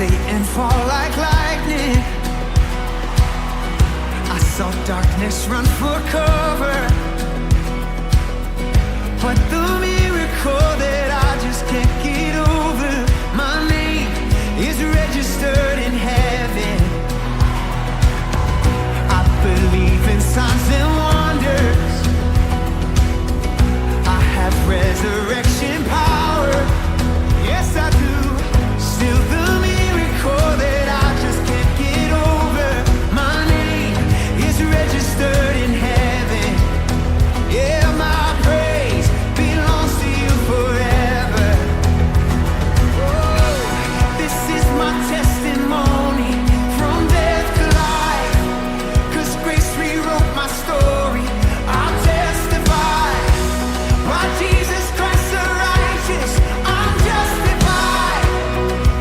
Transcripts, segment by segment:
Satan fall like lightning. I saw darkness run for cover, but the miracle that I just can't get over, my name is registered in heaven. I believe in signs and wonders. I have resurrection power. Yes, I do. Still the miracle that I just can't get over, my name is registered in heaven. Yeah, my praise belongs to you forever. Oh, this is my testimony from death to life, 'cause grace rewrote my story. I'll testify, by Jesus Christ the righteous, I'm justified.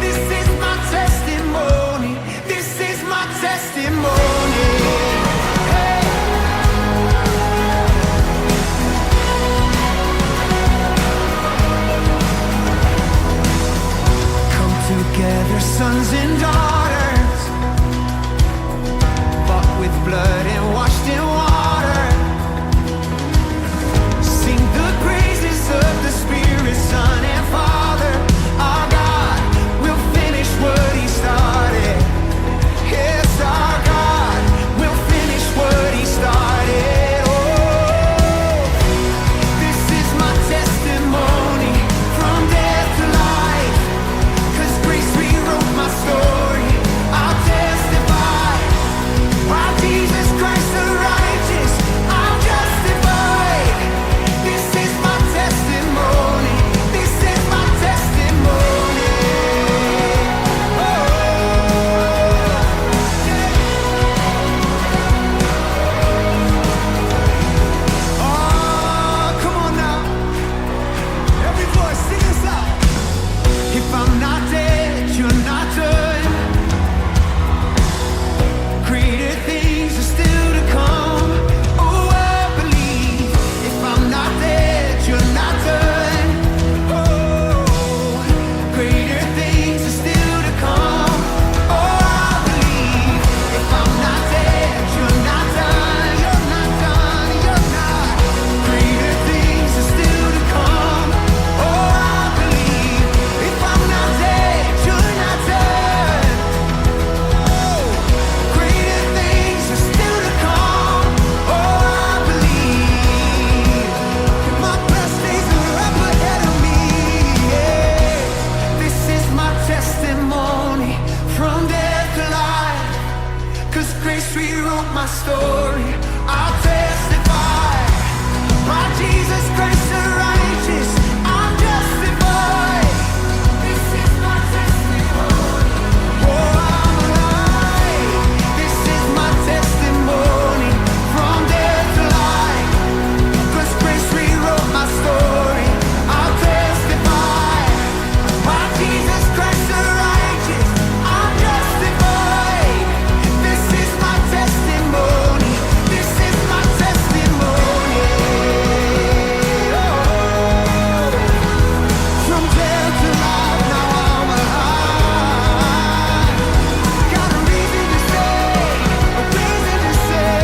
This is my testimony. This is my testimony. Hey. Come together, sons and daughters, bought with blood and washed in water. Sing the praises of the Spirit, Son and Father. Our God will finish what He started. Yes, our God will finish what He started. Oh, this is my testimony from death to life, 'cause grace rewrote my story. I'll testify, by Jesus Christ the righteous, I'm justified. This is my testimony. This is my testimony. Oh, oh, come on now. Every voice, sing this out. If I'm not dead, you're not done. Greater things are still to come. Oh, I believe. If I'm not dead, you're not done. Oh, greater things are still to come. Oh, I believe. If I'm not dead, you're not done. You're not done. You're not. Greater things are still to come. Oh, I believe. If I'm not dead, you're not done. Greater things are still to come. Oh, I believe. My best days are up ahead of me. Yeah. This is my testimony from death to life, 'cause grace rewrote my story. I'll testify, by Jesus Christ the righteous, I'm justified. This is my testimony. Oh, I'm alive. This is my testimony from death to life, 'cause grace rewrote my story. I'll testify, by Jesus Christ the righteous, I'm justified. This is my testimony. This is my testimony. Oh, from death to life, now I'm alive. Got a reason to say, a reason to say.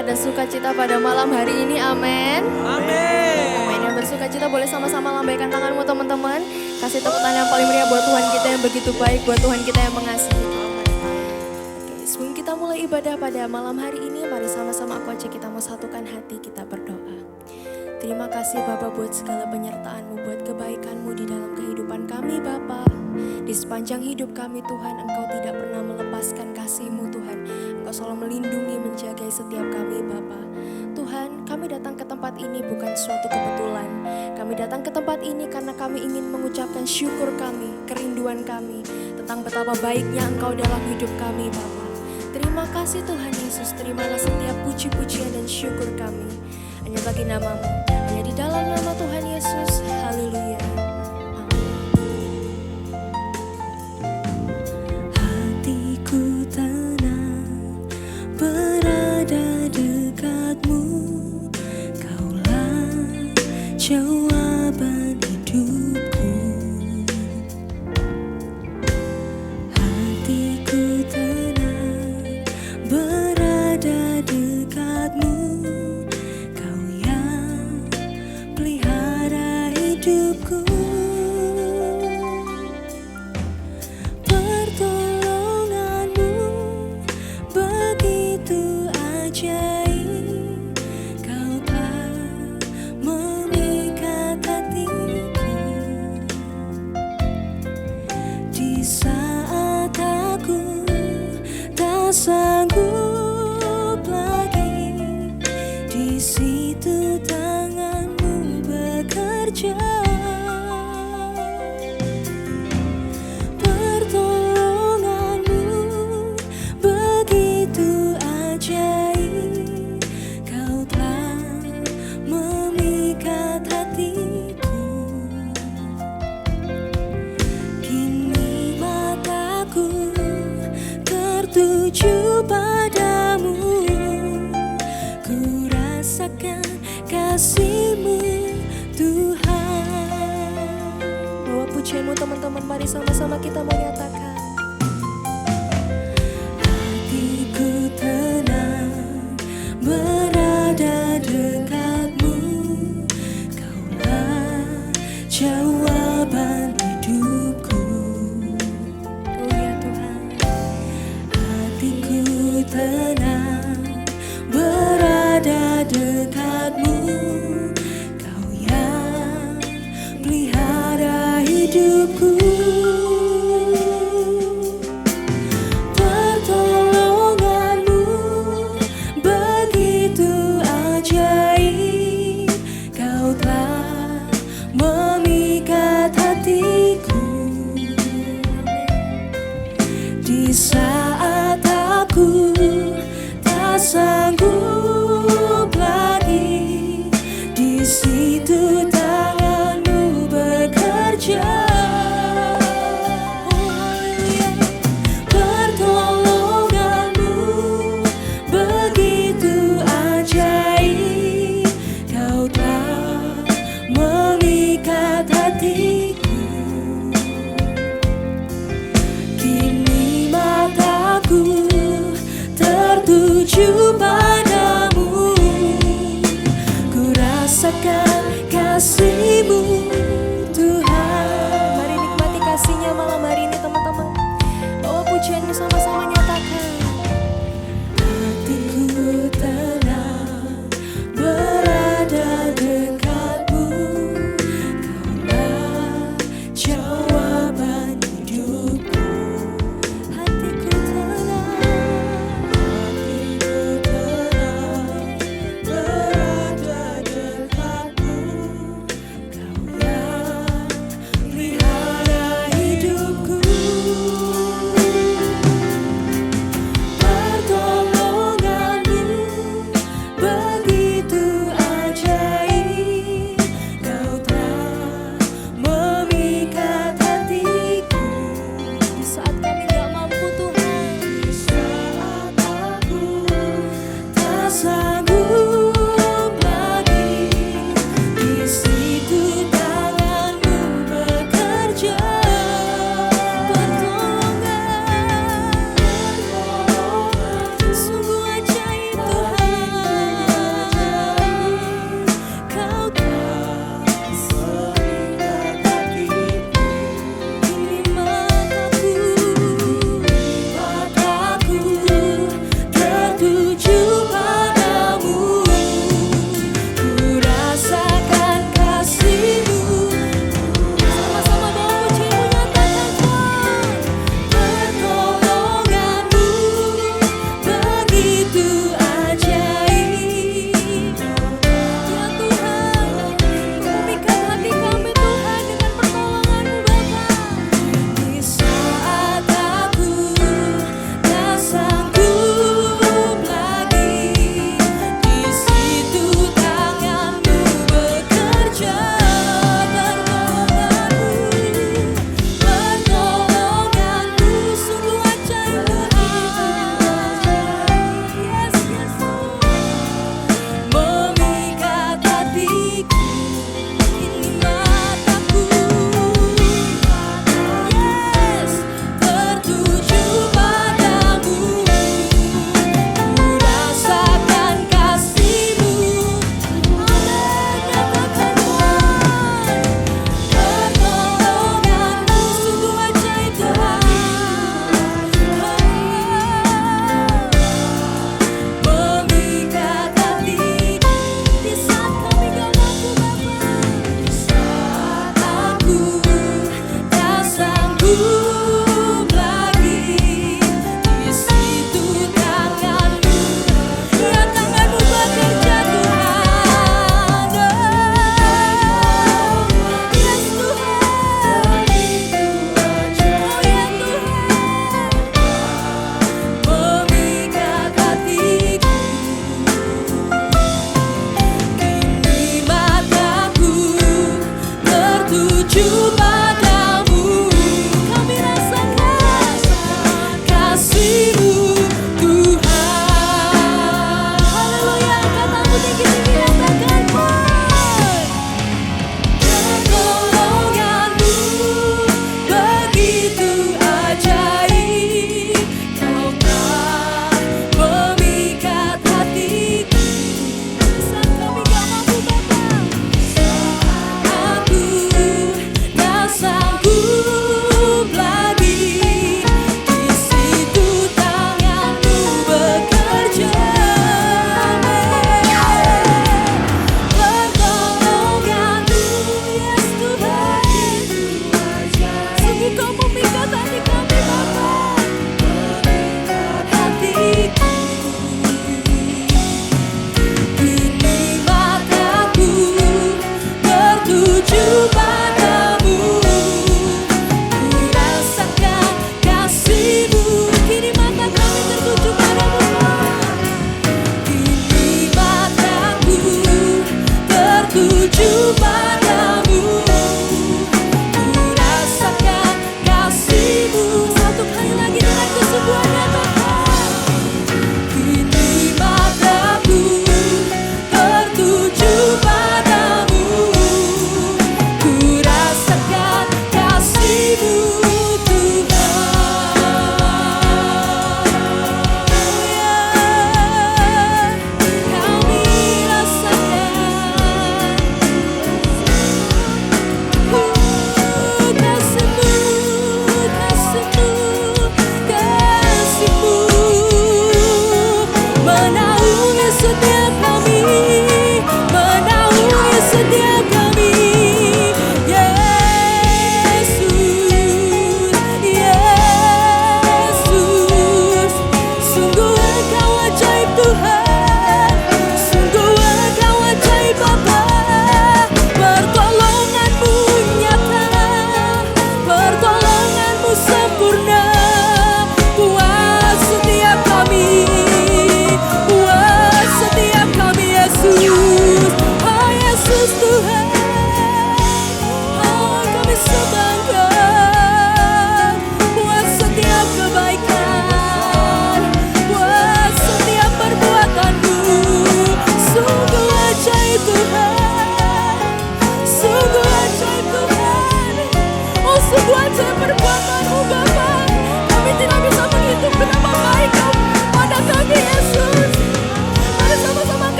Ada sukacita pada malam hari ini, amin. Amin. Yang bersukacita boleh sama-sama lambaikan tanganmu teman-teman. Kasih tepuk tangan yang paling meriah buat Tuhan kita yang begitu baik, buat Tuhan kita yang mengasihi. Oke, sebelum kita mulai ibadah pada malam hari ini, mari sama-sama aku ajak kita mau satukan hati, kita berdoa. Terima kasih Bapa buat segala penyertaan-Mu, buat kebaikan-Mu di dalam kehidupan kami Bapa. Di sepanjang hidup kami Tuhan, Engkau tidak pernah melepaskan kasih-Mu Tuhan. Engkau selalu melindungi, menjaga setiap kami Bapa. Tuhan, kami datang ke tempat ini bukan suatu kebetulan. Kami Kami datang ke tempat ini karena kami ingin mengucapkan syukur kami, kerinduan kami tentang betapa baiknya Engkau dalam hidup kami, Bapa. Terima kasih Tuhan Yesus, terimalah setiap puji-pujian dan syukur kami. Hanya bagi nama-Mu, hanya di dalam nama Tuhan Yesus. Haleluya. Hatiku tenang berada dekat-Mu, Kaulah jawaban hidupku. Hatiku tenang berada dekat-Mu, Kau yang pelihara hidupku. Pertolongan-Mu begitu ajaib, Kau telah memikat hatiku. Di saat aku tak sanggup lagi, di situ tangan-Mu bekerja. Pertolongan-Mu begitu ajaib, Kau telah memikat hatiku. Kini mataku tertuju padamu, ku rasakan kasih-Mu Tuhan. Bawa pujian-Mu teman-teman, mari sama-sama kita menyatakan. Hatiku tenang berada dekat-Mu, Kaulah jawaban hidupku. Oh ya Tuhan. Hatiku tenang berada dekat-Mu, Kau yang pelihara hidupku. Pertolongan-Mu begitu ajaib, Kau telah memikat hatiku. Di saat aku tak sanggup lagi, di situ tangan-Mu bekerja. Oh haleluya. Pertolongan-Mu begitu ajaib, Kau telah memikat hatiku. Kini mataku tertuju padamu, ku rasakan kasih-Mu Tuhan. Mari nikmati kasih-Nya malam hari ini teman-teman. Bawa pujian-Mu sama-sama nyatakan. Hatiku tenang berada dekat-Mu, Kaulah jawaban hidupku. Hatiku tenang berada dekat-Mu, Kau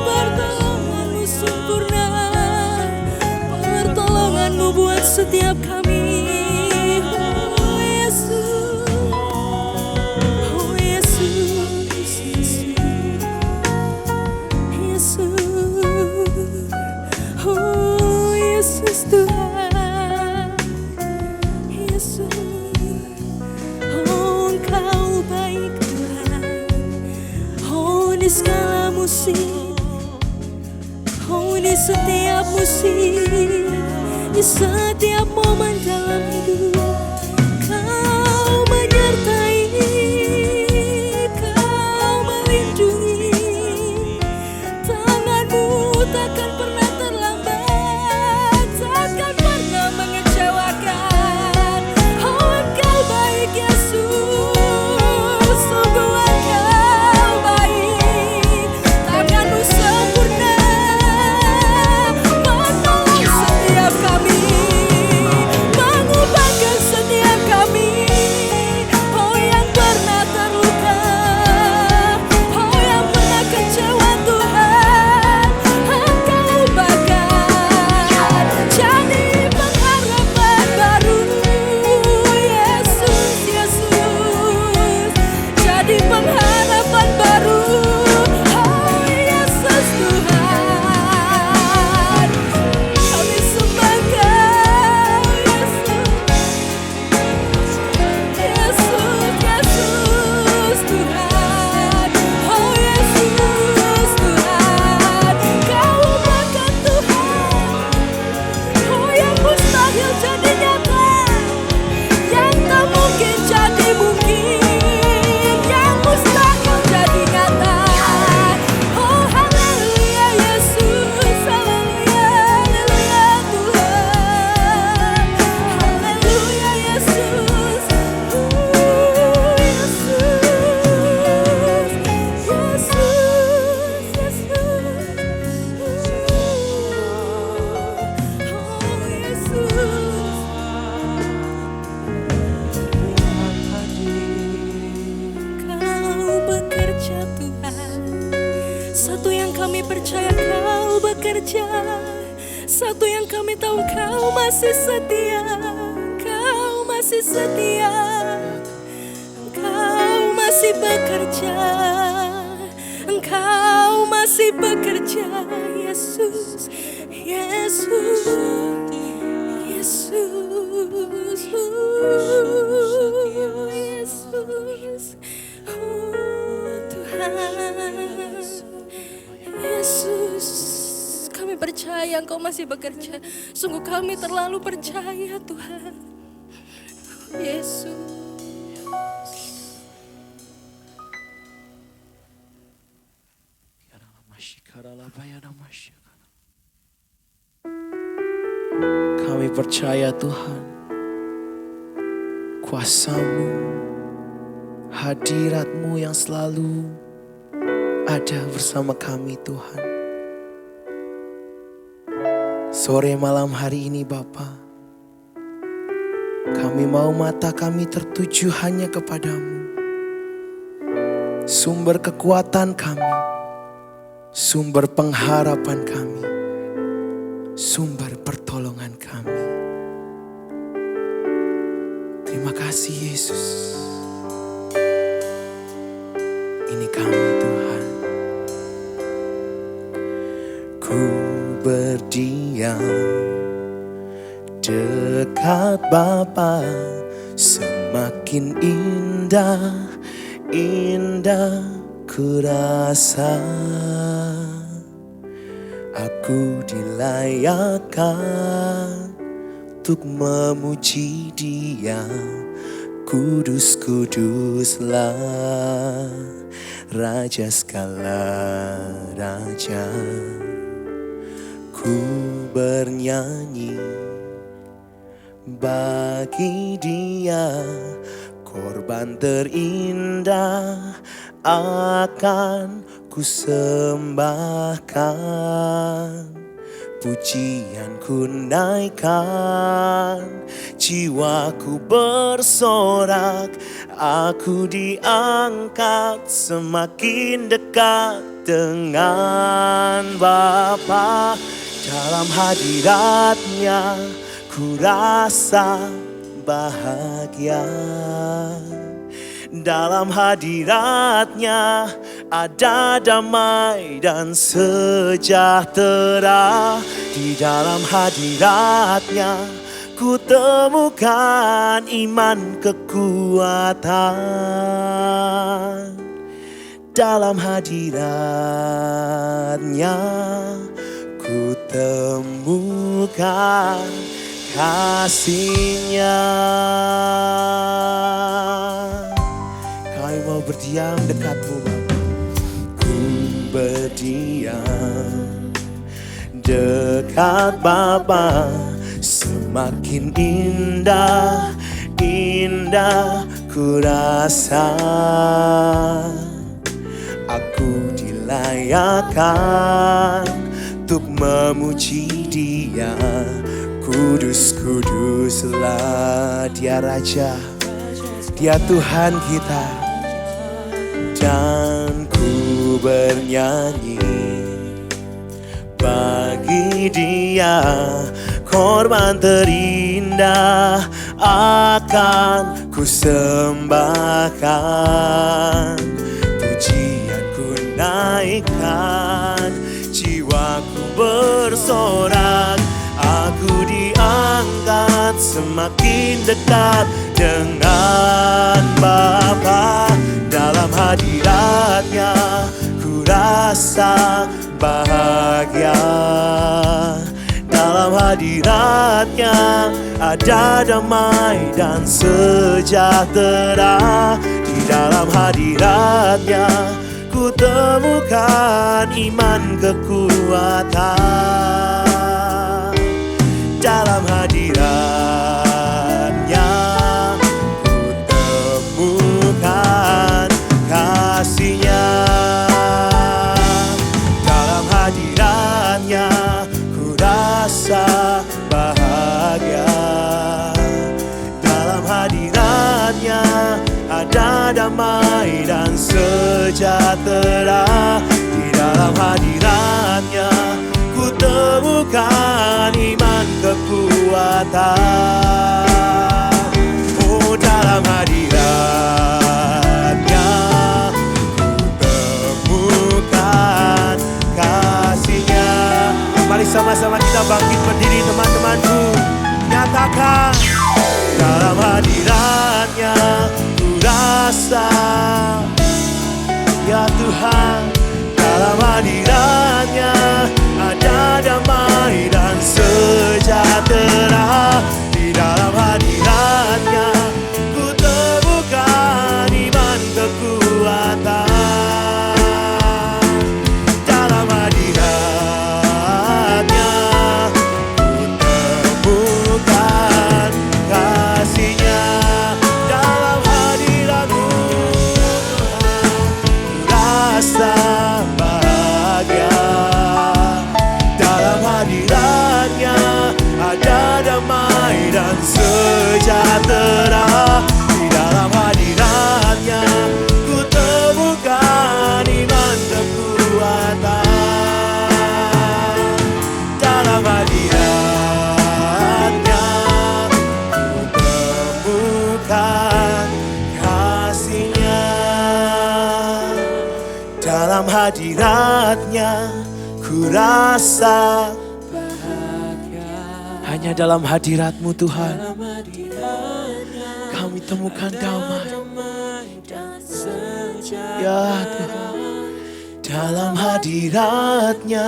pertolonganmu sempurna, pertolonganmu buat setiap kami. Oh Yesus, oh Yesus, Yesus, oh Yesus Tuhan, Yesus, oh Engkau baik Tuhan, oh di segala musim, oh di setiap musim, di setiap momen dalam hidup, Kau menyertai, Kau melindungi, tanganmu takkan pernah terlambat, takkan pernah mengecewakan. Oh Engkau baik Yesus, sungguh Engkau baik, tanganmu sempurna, menolong setiap kami, mengubahkan setiap kami. Oh yang pernah terluka, oh yang pernah kecewa Tuhan, Engkau ubahkan jadi pengharapan baru. Yesus, Yesus, jadi pengharapan baru. Oh Yesus Tuhan, kami sembah Kau Yesus, Yesus Tuhan. Oh Yesus Tuhan, Kau ubahkan Tuhan, oh yang mustahil jadi nyata, yang tak mungkin jadi mungkin, yang mustahil jadi nyata. Oh haleluya Yesus, haleluya, haleluya Tuhan, haleluya Yesus, Yesus, Yesus, oh Yesus. Kau bekerja Tuhan, satu yang kami percaya Kau bekerja, satu yang kami tahu Kau masih setia, Kau masih setia, Engkau masih bekerja, Engkau masih bekerja. Yesus, Yesus, Yesus, Yesus, oh Tuhan, Yesus, kami percaya Engkau masih bekerja. Sungguh kami terlalu percaya Tuhan. Yesus. Kami percaya Tuhan, kuasa-Mu, hadirat-Mu yang selalu ada bersama kami Tuhan. Sore malam hari ini Bapa, kami mau mata kami tertuju hanya kepadamu, sumber kekuatan kami, sumber pengharapan kami, sumber pertolongan kami. Terima kasih Yesus. Ini kami Tuhan. Ku berdiam dekat Bapa, semakin indah, indah ku rasa. Aku dilayakkan untuk memuji Dia. Kudus, kuduslah Raja segala raja. Ku bernyanyi bagi Dia, korban terindah akan ku sembahkan. Pujian ku naikkan, jiwaku bersorak, aku diangkat semakin dekat dengan Bapa. Dalam hadiratnya ku rasa bahagia. Dalam hadiratnya ada damai dan sejahtera. Di dalam hadiratnya ku temukan iman kekuatan. Dalam hadiratnya ku temukan kasih-Nya. Kami mau berdiam dekat-Mu Bapa. Ku berdiam dekat Bapa. Semakin indah, indah ku rasa. Aku dilayakkan untuk memuji Dia. Kudus, kuduslah Dia Raja, Dia Tuhan kita. Dan ku bernyanyi bagi Dia, korban terindah akan ku sembahkan. Pujianku naikkan, jiwaku bersorak. Aku diangkat semakin dekat dengan Bapa. Dalam hadiratnya ku rasa bahagia. Dalam hadiratnya ada damai dan sejahtera. Di dalam hadiratnya ku temukan iman kekuatan. Dalam hadiratnya ku temukan kasih-Nya. Dalam hadiratnya ku rasa bahagia. Dalam hadiratnya ada damai dan sejahtera. Di dalam hadiratnya ku temukan iman kekuatan. Oh, dalam hadiratnya ku temukan kasih-Nya. Mari sama-sama kita bangkit berdiri teman-temanku. Nyatakan, dalam hadiratnya ku rasa, ya Tuhan. Dalam hadiratnya ada damai dan sejahtera. Di dalam hadiratnya ku temukan iman kekuatan. Dalam hadiratnya ku temukan kasih-Nya. Dalam hadirat-Mu Tuhan ku rasa bahagia. Dalam hadiratnya ada damai dan sejahtera. Di dalam hadiratnya ku temukan iman kekuatan. Dalam hadiratnya ku temukan kasih-Nya. Dalam hadiratnya ku rasa bahagia. Hanya dalam hadirat-Mu Tuhan kami temukan damai. Ya Tuhan, dalam hadiratnya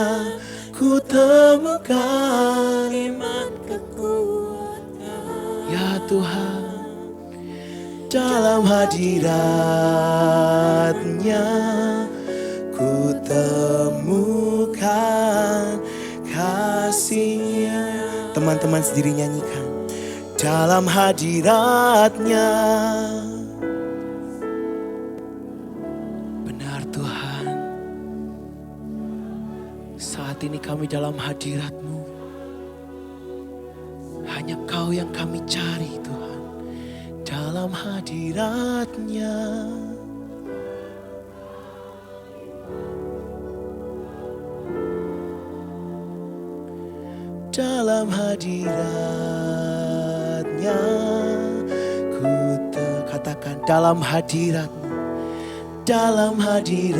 ku temukan iman kekuatan. Ya Tuhan, dalam hadiratnya ku temukan kasih-Nya. Teman-teman sendiri nyanyikan. Dalam hadiratnya. Benar Tuhan, saat ini kami dalam hadirat-Mu. Hanya Kau yang kami cari Tuhan. Dalam hadiratnya dalam hadiratnya. Katakan dalam hadiratmu, dalam hadiratnya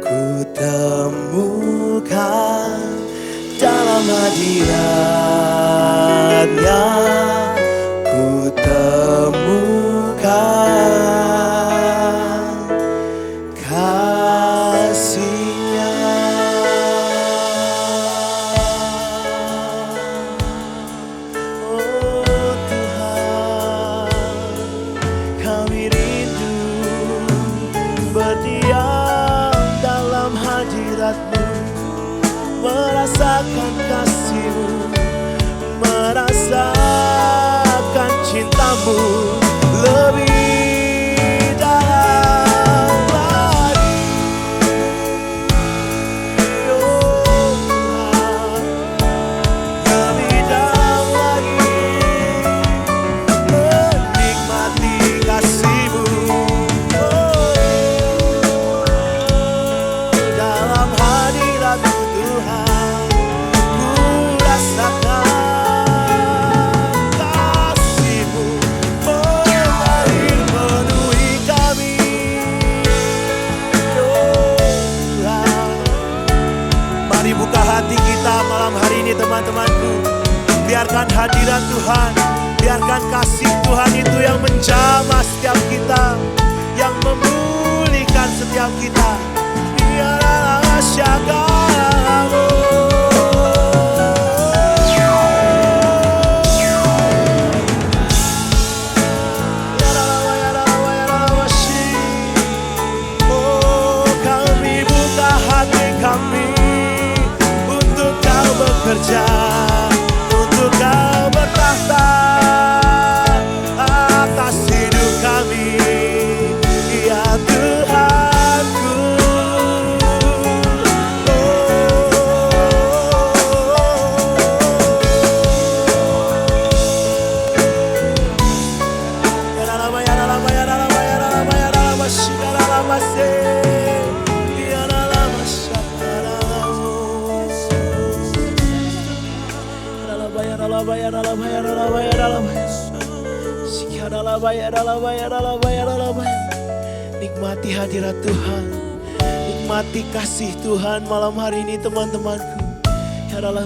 ku temukan, dalam hadiratnya ku temukan kasih-Nya. Oh Tuhan, kami rindu berdiam dalam hadirat-Mu, merasakan kasih-Mu, merasakan cinta-Mu lebih dalam lagi. Oh Tuhan, lebih dalam lagi, menikmati kasih-Mu. Oh, dalam hadirat-Mu Tuhan, ku rasakan kasih-Mu mengalir penuhi kami. Oh Tuhan, mari buka hati kita malam hari ini teman-temanku. Biarkan hadirat Tuhan, biarkan kasih Tuhan itu yang menjamah setiap kita, yang memulihkan setiap kita. Biarlah syagamu. Oh, kami buka hati kami untuk Kau bekerja, untuk Kau bertahta atas hidup kami, ya Tuhanku. Nikmati hadirat Tuhan, nikmati kasih Tuhan malam hari ini teman-temanku. Ya Allah,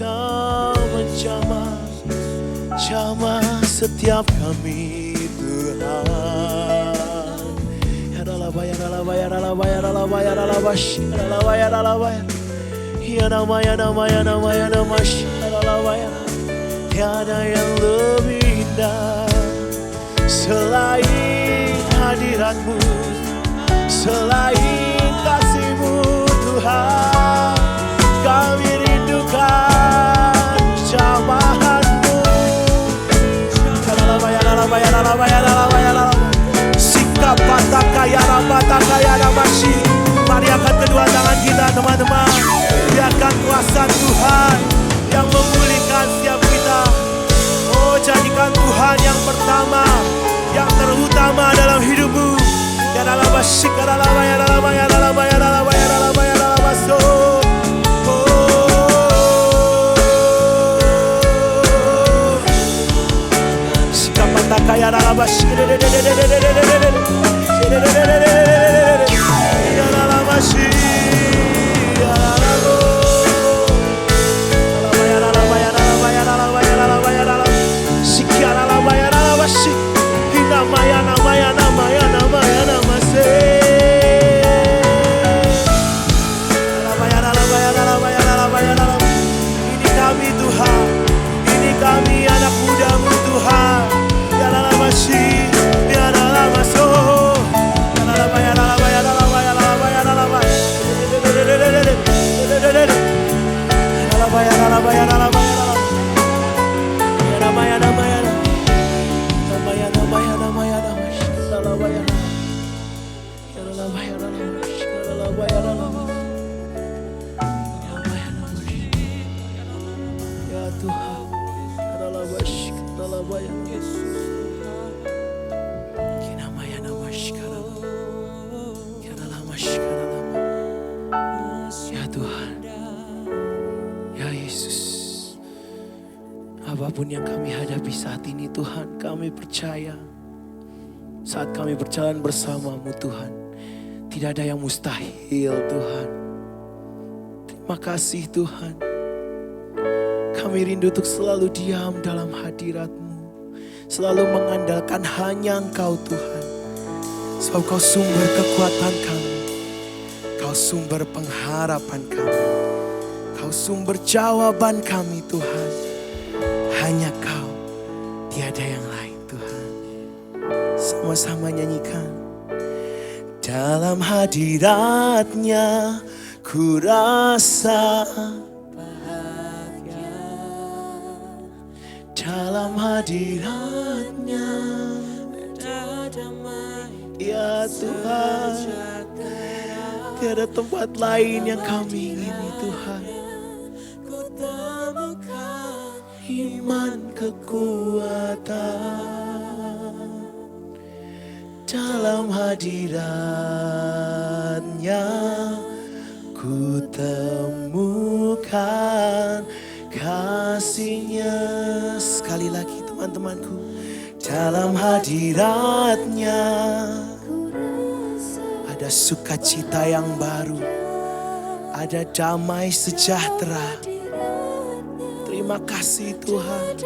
Kau menjamah setiap kami Tuhan. Ya Allah, tiada yang lebih indah selain hadirat-Mu, selain kasih-Mu Tuhan. Kami rindukan jamahan-Mu. Sikap patakaya rabatakaya ramasi. Mari angkat kedua tangan kita teman-teman. Biarkan kuasa Tuhan yang memulihkan setiap kita. Oh, jadikan Tuhan yang pertama, yang terutama dalam hidupmu. Ya dalam basyik, ya dalam ya dalam ya dalam ya dalam ya dalam ya dalam masuk. Sikap patakaya dalam basyik. Ya dalam basyik. Ini kami Tuhan, ini kami anak muda-Mu Tuhan. Ya dalam masih, ya dalam masuk, ya dalam ya dalam ya dalam ya dalam ya dalam Ya Tuhan, Ya Tuhan, ya Yesus, apapun yang kami hadapi saat ini Tuhan, kami percaya saat kami berjalan bersamamu Tuhan, tidak ada yang mustahil Tuhan. Terima kasih Tuhan, kami rindu untuk selalu diam dalam hadirat-Mu, selalu mengandalkan hanya Engkau Tuhan, sebab Kau sumber kekuatan kami, Kau sumber pengharapan kami, Kau sumber jawaban kami Tuhan. Hanya Kau, tiada yang lain Tuhan. Sama-sama nyanyikan. Dalam hadirat-Nya ku rasa bahagia. Dalam hadirat-Nya ada damai. Ya Tuhan, tiada tempat lain yang kami ingini Tuhan. Ku temukan iman kekuatan dalam hadirat-Nya. Ku temukan kasih-Nya. Sekali lagi teman-temanku, dalam hadirat-Nya ada sukacita yang baru, ada damai sejahtera. Terima kasih Tuhan,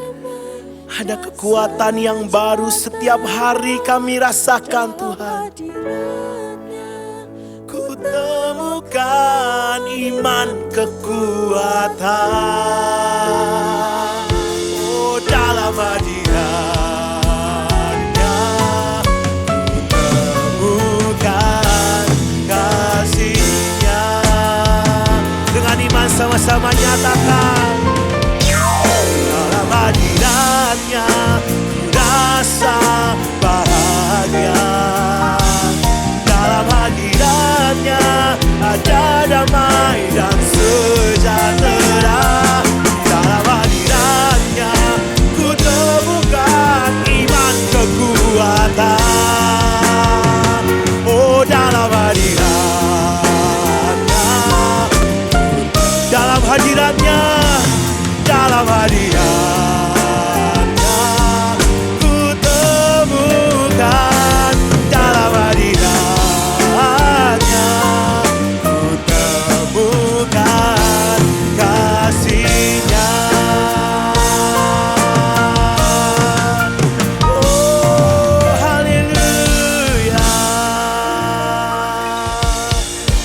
ada kekuatan yang baru setiap hari kami rasakan Tuhan. Ku temukan iman kekuatan, oh dalam hadirat-Nya ku temukan kasih-Nya. Dengan iman sama-sama nyatakan. Dalam hadirat-Nya ku rasa bahagia. Dalam hadirat-Nya ada damai dan sejahtera. Dalam hadirat-Nya ku temukan iman kekuatan. Oh dalam hadirat-Nya, dalam hadirat-Nya, dalam hadirat-Nya ku temukan. Dalam hadirat-Nya ku temukan kasih-Nya. Oh haleluya.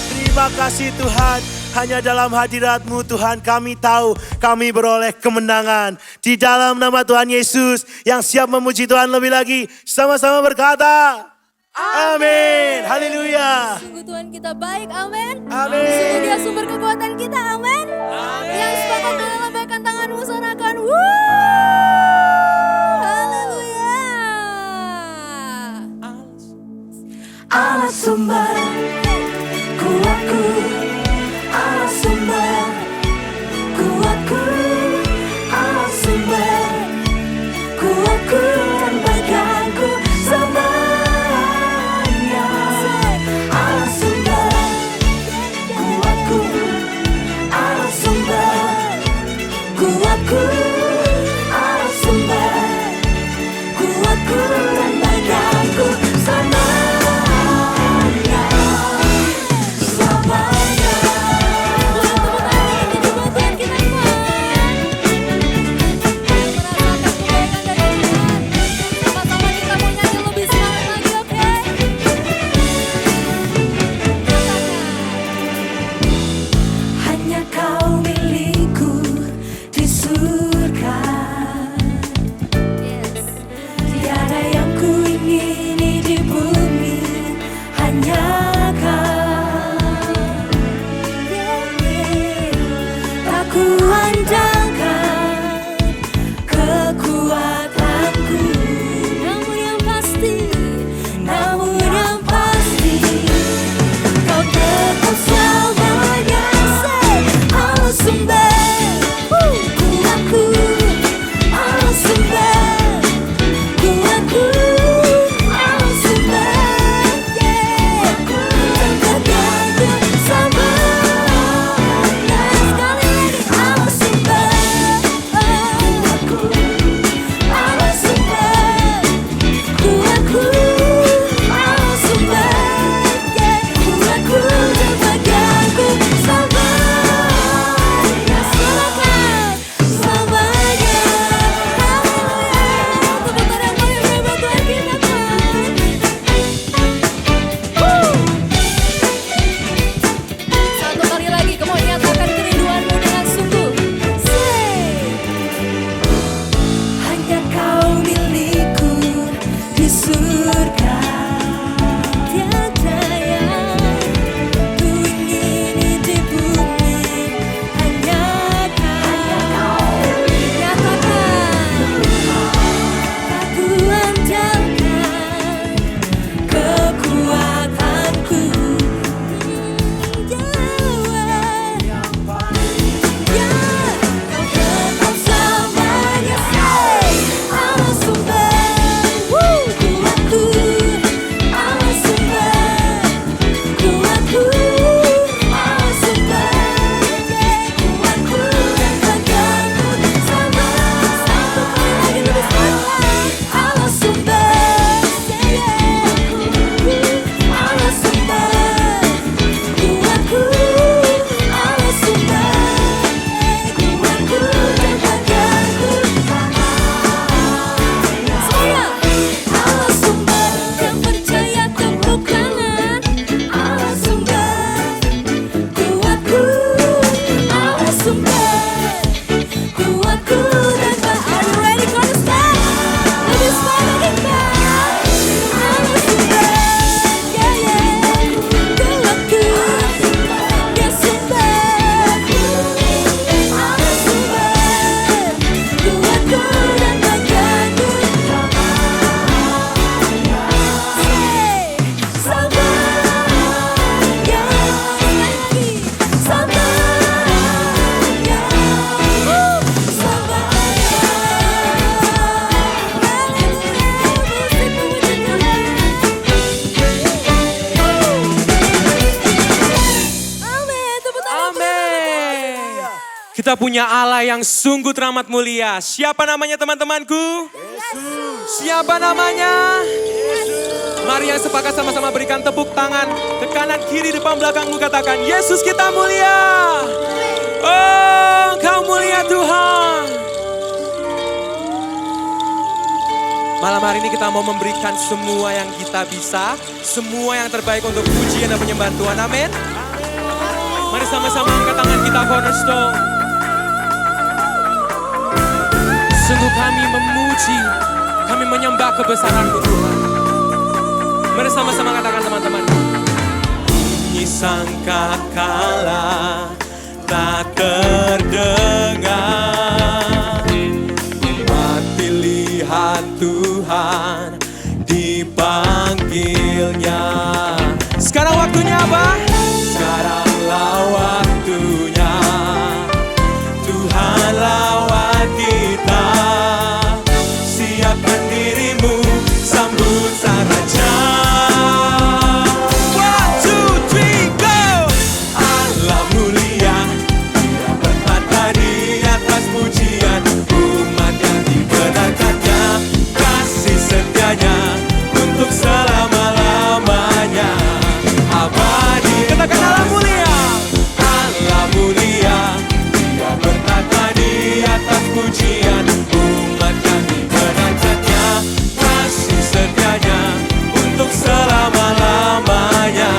Terima kasih Tuhan. Hanya dalam hadirat-Mu Tuhan kami tahu kami beroleh kemenangan. Di dalam nama Tuhan Yesus yang siap memuji Tuhan lebih lagi. Sama-sama berkata, amin. Haleluya. Sungguh Tuhan kita baik, amin. Amin. Sungguh Dia sumber kekuatan kita, amin. Yang sepakat boleh lambaikan tanganmu, sorakan. Haleluya. Allah sumber kuatku, Allah sumber kuatku, Allah sumber kuatku dan bagianku semuanya. Allah sumber kuatku, Allah sumber kuatku, Allah sumber kuatku dan bagianku semuanya. Tiada yang Kita punya Allah yang sungguh teramat mulia. Siapa namanya teman-temanku? Yesus. Siapa namanya? Yesus. Mari yang sepakat sama-sama berikan tepuk tangan ke kanan kiri depan belakangmu, katakan Yesus kita mulia. Oh, Kau mulia Tuhan. Malam hari ini kita mau memberikan semua yang kita bisa, semua yang terbaik untuk pujian dan penyembahan Tuhan. Amin. Mari sama-sama angkat tangan kita Cornerstone. Sungguh kami memuji, kami menyembah kebesaran-Mu Tuhan. Mari sama-sama katakan teman-teman. Bunyi sangkakala tak terdengar, umat pilihan Tuhan dipanggilnya. Sekarang waktunya apa? Sekaranglah waktunya Tuhan lawan kita. Siapkan dirimu, sambut sang Raja. 1, 2, 3, go! Allah mulia, Dia bertata di atas pujian. Umat yang dibenarkannya, kasih setianya untuk selama-lamanya. Abadi, katakan Allah mulia. Allah mulia, Dia bertata di atas pujian. Umat yang dibenarkannya, kasih setianya untuk selama-lamanya.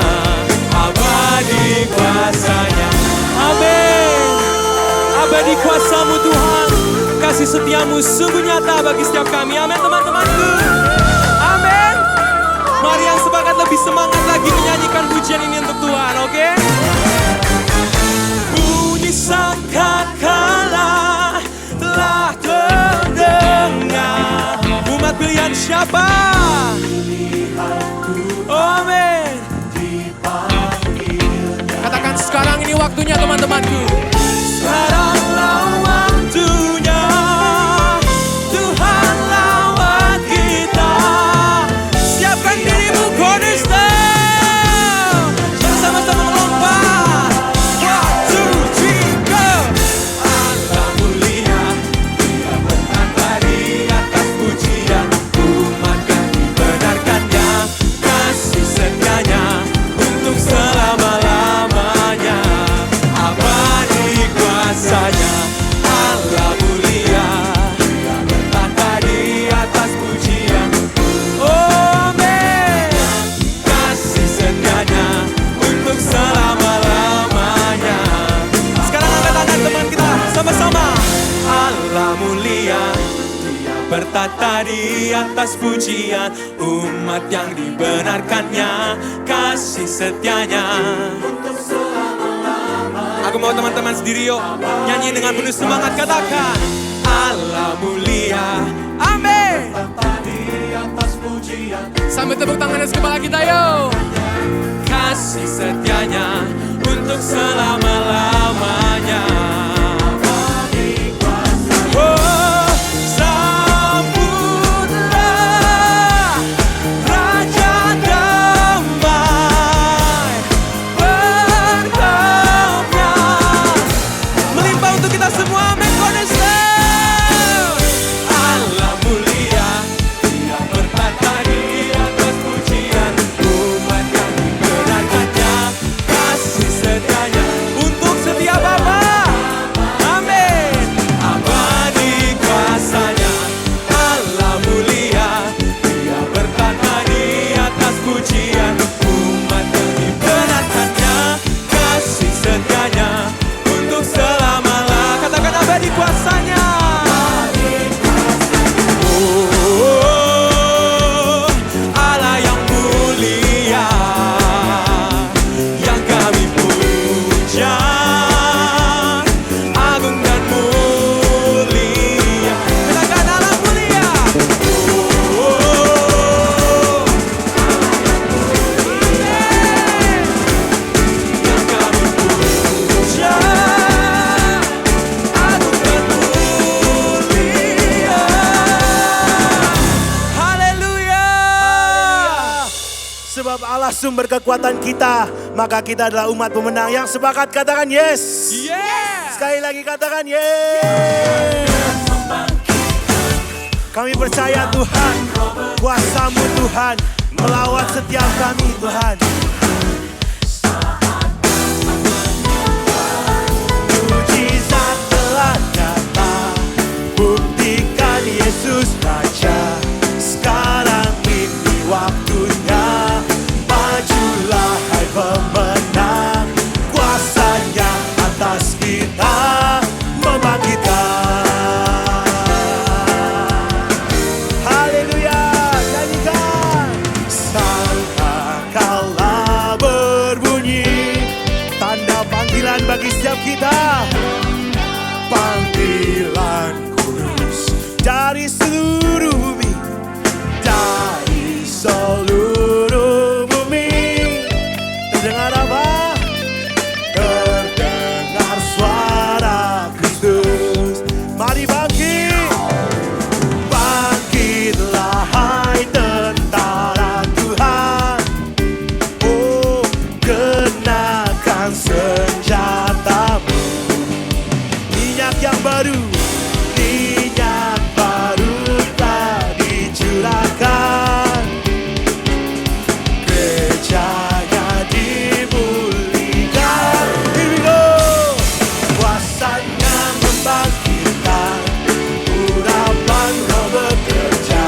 Abadi kuasanya. Amin. Abadi kuasa-Mu Tuhan, kasih setiamu sungguh nyata bagi setiap kami. Amin teman-temanku. Amin. Mari yang sepakat lebih semangat lagi menyanyikan pujian ini untuk Tuhan, oke? Bunyi sangkakala telah terdengar. Umat pilihan siapa? Amin. Katakan sekarang ini waktunya teman-temanku. Sekaranglah waktunya Tuhan lawan kita. Siapkan dirimu Cornerstone. Bersama-sama melompat. 1, 2, 3, go! Allah mulia, Dia bertata di atas pujian. Umat yang dibenarkannya, kasih setianya untuk selama-lamanya. Abadi kuasanya. Allah mulia, Dia bertata di atas pujian. Amin. Kasih setianya untuk selama-lamanya. Sekarang angkat tangan teman kita sama-sama. Allah mulia, Dia bertata di atas pujian. Umat yang dibenarkannya, kasih setianya. Aku mau teman-teman sendiri yuk nyanyi dengan penuh semangat, katakan Allah mulia. Amin. Sambil tepuk tangan di kepala kita yuk. Kasih setianya untuk selama-lamanya. Oh, sambutlah Raja damai, berkatnya melimpah untuk kita semua. Amin. Cornerstone. Allah mulia, Dia bertata di atas pujian. Umat yang dibenarkannya, kasih setianya untuk setiap apa? Amin. Abadi kuasanya. Allah mulia, Dia bertata di atas pujian. Umat yang dibenarkannya, kasih setianya untuk selama-lamanya. Katakan abadi kuasanya. Oh, Allah yang mulia, yang kami puja, agung dan mulia. Katakan Allah mulia. Oh, yang kami puja, agung dan mulia. Haleluya. Sebab Allah sumber kekuatan kita, maka kita adalah umat pemenang yang sepakat katakan yes. Yes. Sekali lagi katakan yeay. Kami percaya Tuhan, kuasa-Mu Tuhan melawat setiap kami Tuhan. Mujizat telah nyata, buktikan Yesus Raja. Sekarang ini waktunya, majulah hai pemenang. Kuasanya atas kita membangkitkan. Haleluya, nyanyikan. Sangkakala berbunyi, tanda panggilan bagi setiap kita. Panggilan kudus dari seluruh bumi, dari seluruh bumi. Terdengar apa? Terdengar suara Kristus. Mari bangkit, bangkitlah hai tentara Tuhan. Oh, kenakan senjatamu. Minyak yang baru, minyak baru telah dicurahkan. Gerejanya dipulihkan. Here we go. Kuasanya membangkitkan, urapan Roh bekerja,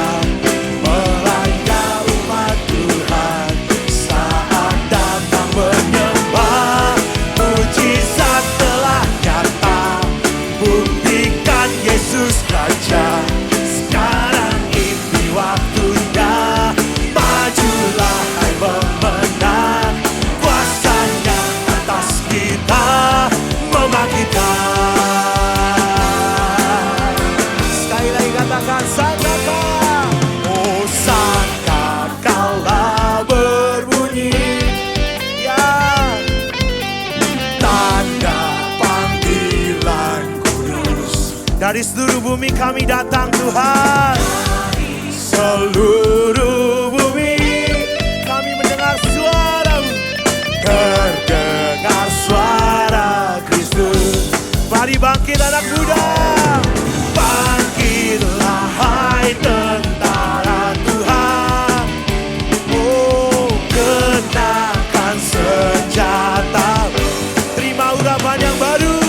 melanda umat Tuhan saat datang menyembah. Mujizat telah nyata, buktikan Yesus Raja. Sekarang ini waktunya, majulah hai pemenang. Kuasanya atas kita membangkitkan. Sekali lagi katakan sangkakala. Oh, sangkakala berbunyi, ya, tanda panggilan kudus. Dari seluruh bumi kami datang Tuhan. Seluruh bumi kami mendengar suara-Mu. Terdengar suara Kristus. Mari bangkit anak muda. Bangkitlah hai tentara Tuhan. Oh, kenakan senjata. Terima urapan yang baru.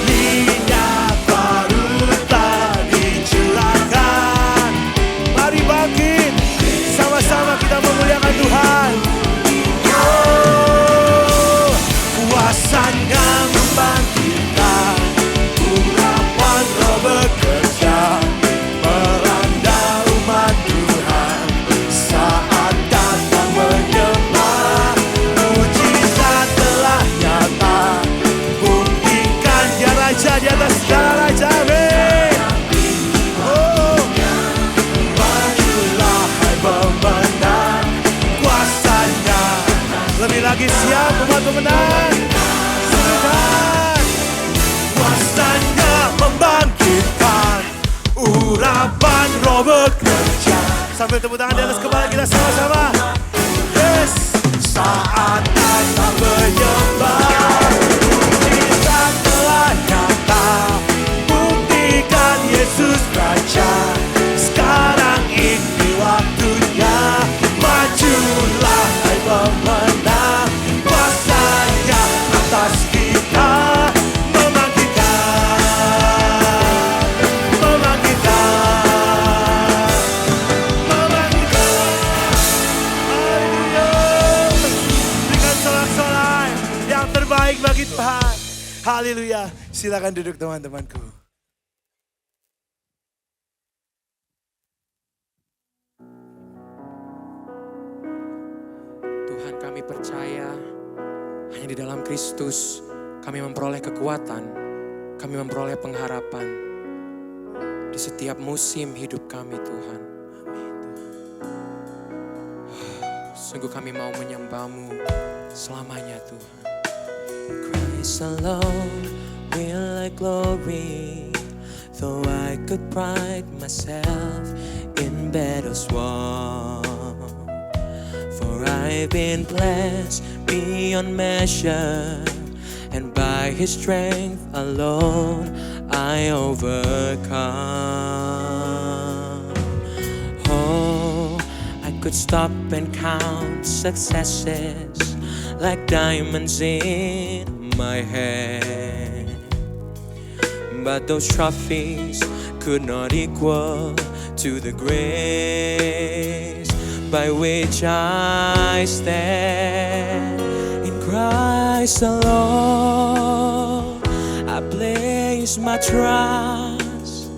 Minyak baru telah dicurahkan. Mari bangkit, sama-sama kita memuliakan Tuhan. Oh, kuasanya membangkitkan, urapan Roh bekerja, melanda umat Tuhan saat datang menyembah. Mujizat telah nyata, buktikan Dia Raja di atas segala raja. Amin. Oh, majulah hai pemenang. Kuasanya lebih lagi siap umat pemenang. Silakan. Kuasanya membangkitkan, urapan Roh bekerja. Sambil tepuk tangan di atas kepala kita sama-sama. Yes. Saat datang menyembah, mujizat telah nyata, buktikan Yesus Raja. Sekarang ini waktunya, majulah hai pemenang. Kuasanya atas kita membangkitkan, membangkitkan, membangkitkan. Haleluya. Berikan sorak-sorai yang terbaik bagi Tuhan. Haleluya. Silakan duduk teman-temanku. Tuhan, kami percaya hanya di dalam Kristus kami memperoleh kekuatan, kami memperoleh pengharapan di setiap musim hidup kami Tuhan. Sungguh kami mau menyembah-Mu selamanya Tuhan. Christ alone will I glory, though I could pride myself in battles won. For I've been blessed beyond measure, and by His strength alone I overcome. Oh, I could stop and count successes like diamonds in my hand, but those trophies could not equal to the grace by which I stand. In Christ alone I place my trust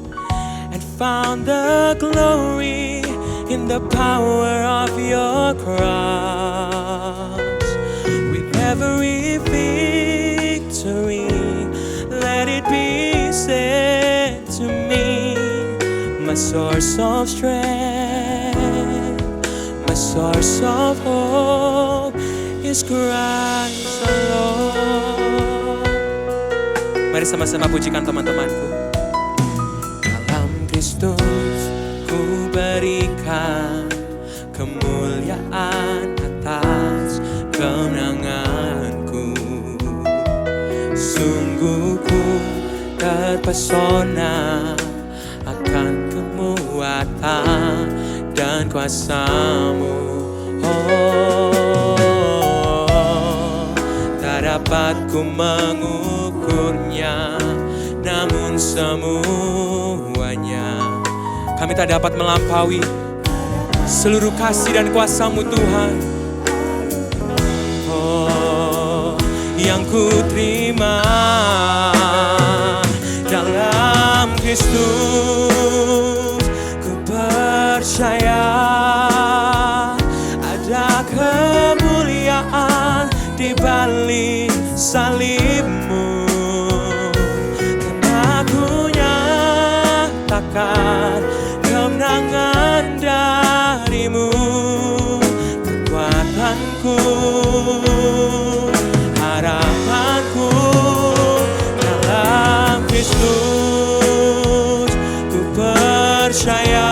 and found the glory in the power of your cross. With every victory, let it be said to me, my source of strength, my source of hope is Christ alone. Mari sama-sama pujikan teman-temanku. Dalam Kristus ku berikan kemuliaan atas kemenanganku. Sungguh ku terpesona akan kekuatan dan kuasa-Mu. Oh, tak dapat ku mengukurnya, namun semuanya kami tak dapat melampaui seluruh kasih dan kuasa-Mu Tuhan. Oh, yang ku terima dalam Kristus, ku percaya ada kemuliaan di balik salib-Mu, karena ku nyatakan kemenangan dari-Mu, kekuatanku, harapanku dalam Kristus. Ku percaya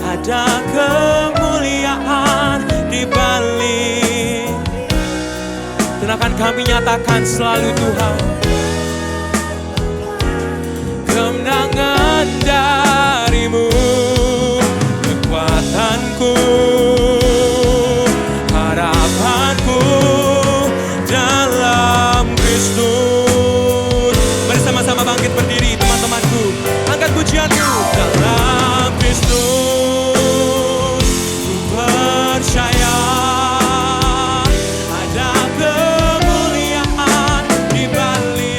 ada kemuliaan di balik, dan akan kami nyatakan selalu Tuhan, kemenangan dari-Mu, kekuatanku, harapanku dalam Kristus. Mari sama-sama bangkit berdiri teman-temanku, angkat pujianku. Dalam Kristus ku percaya ada kemuliaan di balik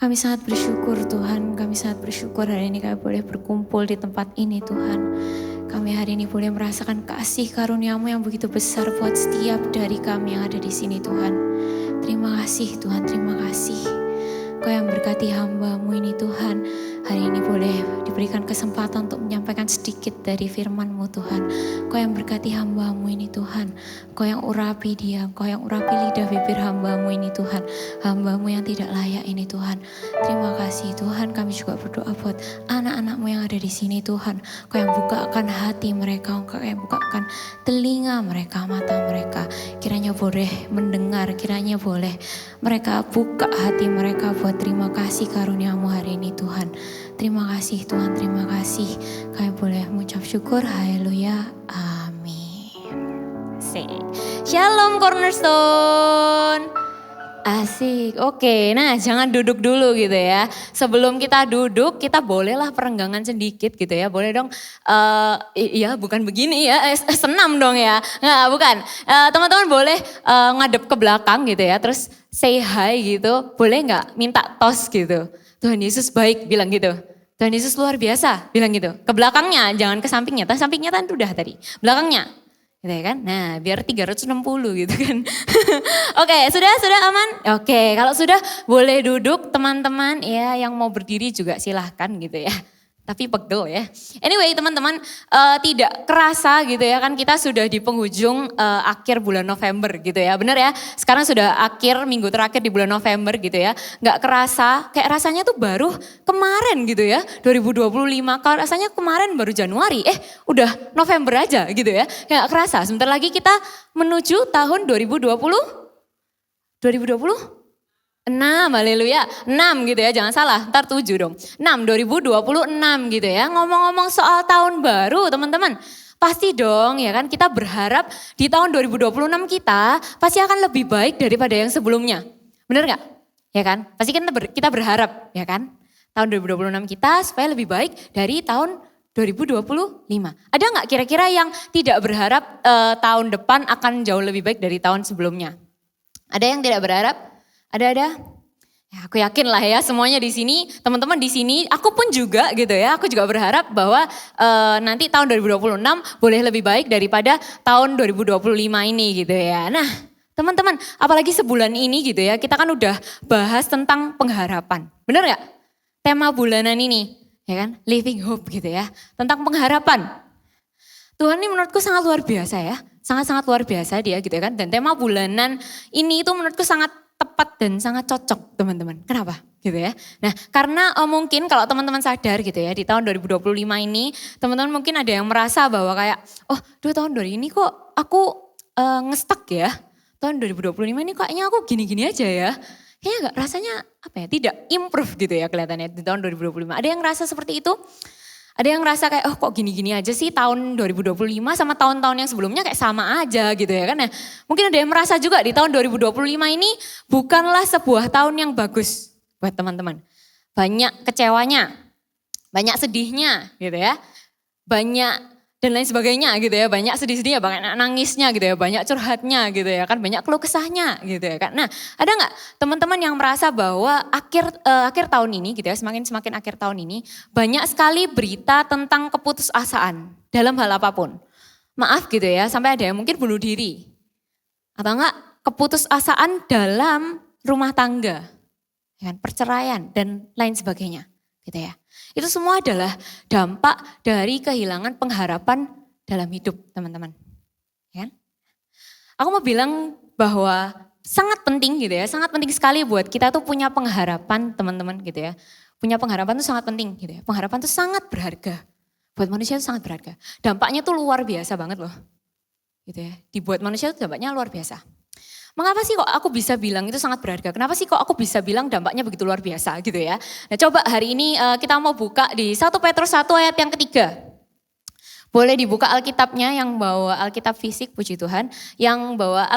Kami sangat bersyukur Tuhan, kami sangat bersyukur hari ini kami boleh berkumpul di tempat ini Tuhan. Kami hari ini boleh merasakan kasih karunia-Mu yang begitu besar buat setiap dari kami yang ada di sini Tuhan. Terima kasih Tuhan, terima kasih. Kau yang berkati hamba-Mu ini Tuhan. Hari ini boleh diberikan kesempatan untuk menyampaikan sedikit dari firman-Mu Tuhan. Kau yang berkati hamba-Mu ini Tuhan. Kau yang urapi dia, Kau yang urapi lidah bibir hamba-Mu ini Tuhan. Hamba-Mu yang tidak layak ini Tuhan. Terima kasih Tuhan, kami juga berdoa buat anak-anak-Mu yang ada di sini Tuhan. Kau yang bukakan hati mereka, Kau yang bukakan telinga mereka, mata mereka. Kiranya boleh mendengar, kiranya boleh mereka buka hati mereka buat terima kasih karunia-Mu hari ini Tuhan. Terima kasih Tuhan, terima kasih. Kami boleh mengucap syukur, haleluya, amin. Shalom Cornerstone. Asik, oke. Nah jangan duduk dulu gitu ya. Sebelum kita duduk, kita bolehlah perenggangan sedikit gitu ya. Boleh dong, iya bukan begini ya, senam dong ya. Nggak, bukan. Teman-teman boleh ngadep ke belakang gitu ya. Terus say hi gitu, boleh nggak minta tos gitu. Tuhan Yesus baik, bilang gitu. Tuhan Yesus luar biasa, bilang gitu. Ke belakangnya, jangan ke sampingnya. Sampingnya kan udah tadi, belakangnya. Gitu ya kan? Nah biar 360 gitu kan. Oke, sudah aman? Oke, kalau sudah boleh duduk teman-teman ya, yang mau berdiri juga silahkan gitu ya. Tapi pegel ya. Anyway teman-teman, tidak kerasa gitu ya kan, kita sudah di penghujung akhir bulan November gitu ya. Benar ya, sekarang sudah akhir minggu terakhir di bulan November gitu ya. Gak kerasa, kayak rasanya tuh baru kemarin gitu ya, 2025. Kalau rasanya kemarin baru Januari, udah November aja gitu ya. Gak kerasa, sebentar lagi kita menuju tahun 2020. 6, haleluya, 6 gitu ya, jangan salah, ntar 7 dong. 6, 2026 gitu ya. Ngomong-ngomong soal tahun baru teman-teman, pasti dong ya kan, kita berharap di tahun 2026 kita pasti akan lebih baik daripada yang sebelumnya. Bener gak? Ya kan, pasti kan kita berharap ya kan, tahun 2026 kita supaya lebih baik dari tahun 2025. Ada gak kira-kira yang tidak berharap tahun depan akan jauh lebih baik dari tahun sebelumnya? Ada yang tidak berharap? Ada. Ya, aku yakin lah ya semuanya di sini, teman-teman di sini, aku pun juga gitu ya. Aku juga berharap bahwa nanti tahun 2026 boleh lebih baik daripada tahun 2025 ini gitu ya. Nah, teman-teman, apalagi sebulan ini gitu ya, kita kan udah bahas tentang pengharapan. Bener gak? Tema bulanan ini, ya kan? Living hope gitu ya. Tentang pengharapan. Tuhan ini menurutku sangat luar biasa ya. Sangat-sangat luar biasa dia gitu ya kan. Dan tema bulanan ini itu menurutku sangat tepat dan sangat cocok teman-teman. Kenapa? Gitu ya. Nah karena mungkin kalau teman-teman sadar gitu ya, di tahun 2025 ini teman-teman mungkin ada yang merasa bahwa kayak, oh 2 tahun dari ini kok aku ngestak ya. Tahun 2025 ini kayaknya aku gini-gini aja ya. Kayaknya gak, rasanya apa ya, tidak improve gitu ya kelihatannya di tahun 2025. Ada yang ngerasa seperti itu? Ada yang ngerasa kayak, oh kok gini-gini aja sih tahun 2025 sama tahun-tahun yang sebelumnya kayak sama aja gitu ya kan ya. Mungkin ada yang merasa juga di tahun 2025 ini bukanlah sebuah tahun yang bagus buat teman-teman. Banyak kecewanya, banyak sedihnya gitu ya. Banyak dan lain sebagainya gitu ya. Banyak sedih-sedihnya, banyak nangisnya gitu ya. Banyak curhatnya gitu ya kan. Banyak keluh kesahnya gitu ya kan. Nah ada gak teman-teman yang merasa bahwa akhir tahun ini gitu ya. Semakin akhir tahun ini banyak sekali berita tentang keputusasaan dalam hal apapun. Maaf gitu ya, sampai ada yang mungkin bunuh diri. Atau enggak keputusasaan dalam rumah tangga. Ya kan? Perceraian dan lain sebagainya gitu ya. Itu semua adalah dampak dari kehilangan pengharapan dalam hidup teman-teman. Ya kan? Aku mau bilang bahwa sangat penting gitu ya, sangat penting sekali buat kita tuh punya pengharapan teman-teman gitu ya. Punya pengharapan tuh sangat penting gitu ya. Pengharapan tuh sangat berharga. Buat manusia itu sangat berharga. Dampaknya tuh luar biasa banget loh. Gitu ya. Dibuat manusia itu dampaknya luar biasa. Mengapa sih kok aku bisa bilang itu sangat berharga? Kenapa sih kok aku bisa bilang dampaknya begitu luar biasa gitu ya? Nah coba hari ini kita mau buka di 1 Petrus 1 ayat yang ketiga. Boleh dibuka Alkitabnya, yang bawa Alkitab fisik, puji Tuhan. Yang bawa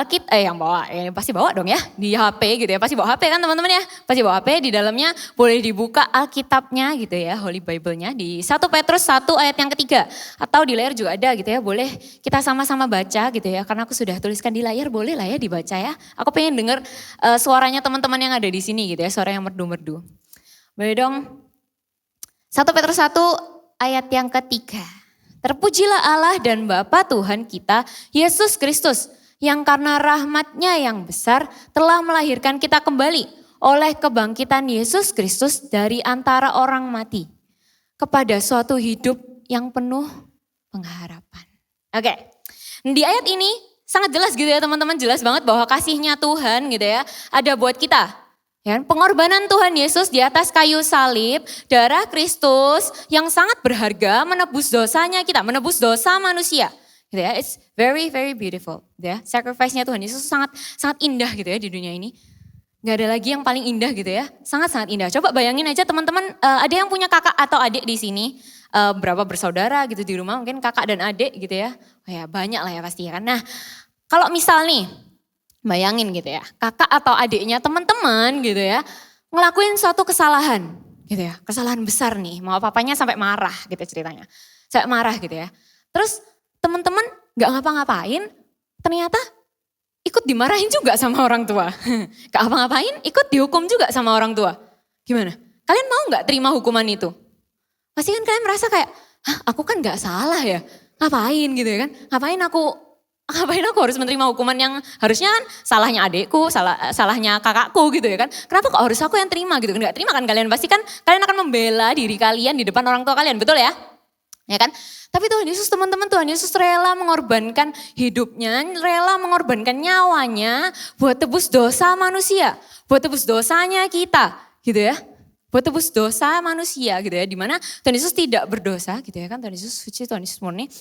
pasti bawa dong ya, di HP gitu ya. Pasti bawa HP kan teman-teman ya. Pasti bawa HP, di dalamnya boleh dibuka Alkitabnya gitu ya, Holy Bible-nya. Di 1 Petrus 1 ayat yang ketiga. Atau di layar juga ada gitu ya, boleh kita sama-sama baca gitu ya. Karena aku sudah tuliskan di layar, boleh lah ya dibaca ya. Aku pengen dengar suaranya teman-teman yang ada di sini gitu ya, suara yang merdu-merdu. Boleh dong? 1 Petrus 1 ayat yang ketiga. Terpujilah Allah dan Bapa Tuhan kita, Yesus Kristus, yang karena rahmat-Nya yang besar telah melahirkan kita kembali oleh kebangkitan Yesus Kristus dari antara orang mati kepada suatu hidup yang penuh pengharapan. Oke, di ayat ini sangat jelas gitu ya teman-teman, jelas banget bahwa kasihnya Tuhan gitu ya ada buat kita. Ya, pengorbanan Tuhan Yesus di atas kayu salib, darah Kristus yang sangat berharga menebus dosanya kita, menebus dosa manusia. Gitu ya, it's very very beautiful. Gitu ya, sacrifice-nya Tuhan Yesus sangat sangat indah gitu ya di dunia ini. Gak ada lagi yang paling indah gitu ya, sangat sangat indah. Coba bayangin aja teman-teman, ada yang punya kakak atau adik di sini, berapa bersaudara gitu di rumah, mungkin kakak dan adik gitu ya. Oh ya banyak lah ya pasti ya kan. Nah, kalau misal nih bayangin gitu ya, kakak atau adiknya teman-teman gitu ya, ngelakuin suatu kesalahan gitu ya, kesalahan besar nih, mau papanya sampai marah gitu ceritanya, sampai marah gitu ya. Terus teman-teman gak ngapa-ngapain, ternyata ikut dimarahin juga sama orang tua. Gak ngapa-ngapain, ikut dihukum juga sama orang tua. Gimana? Kalian mau gak terima hukuman itu? Pasti kan kalian merasa kayak, hah aku kan gak salah ya, ngapain gitu ya kan, ngapain aku harus menerima hukuman yang harusnya kan salahnya adekku, salahnya kakakku gitu ya kan. Kenapa kok harus aku yang terima gitu kan? Gak terima kan kalian, pasti kan kalian akan membela diri kalian di depan orang tua kalian, betul ya? Ya kan? Tapi Tuhan Yesus teman-teman, Tuhan Yesus rela mengorbankan hidupnya, rela mengorbankan nyawanya buat tebus dosa manusia, buat tebus dosanya kita gitu ya. Buat tebus dosa manusia gitu ya, dimana Tuhan Yesus tidak berdosa gitu ya kan, Tuhan Yesus suci, Tuhan Yesus murni,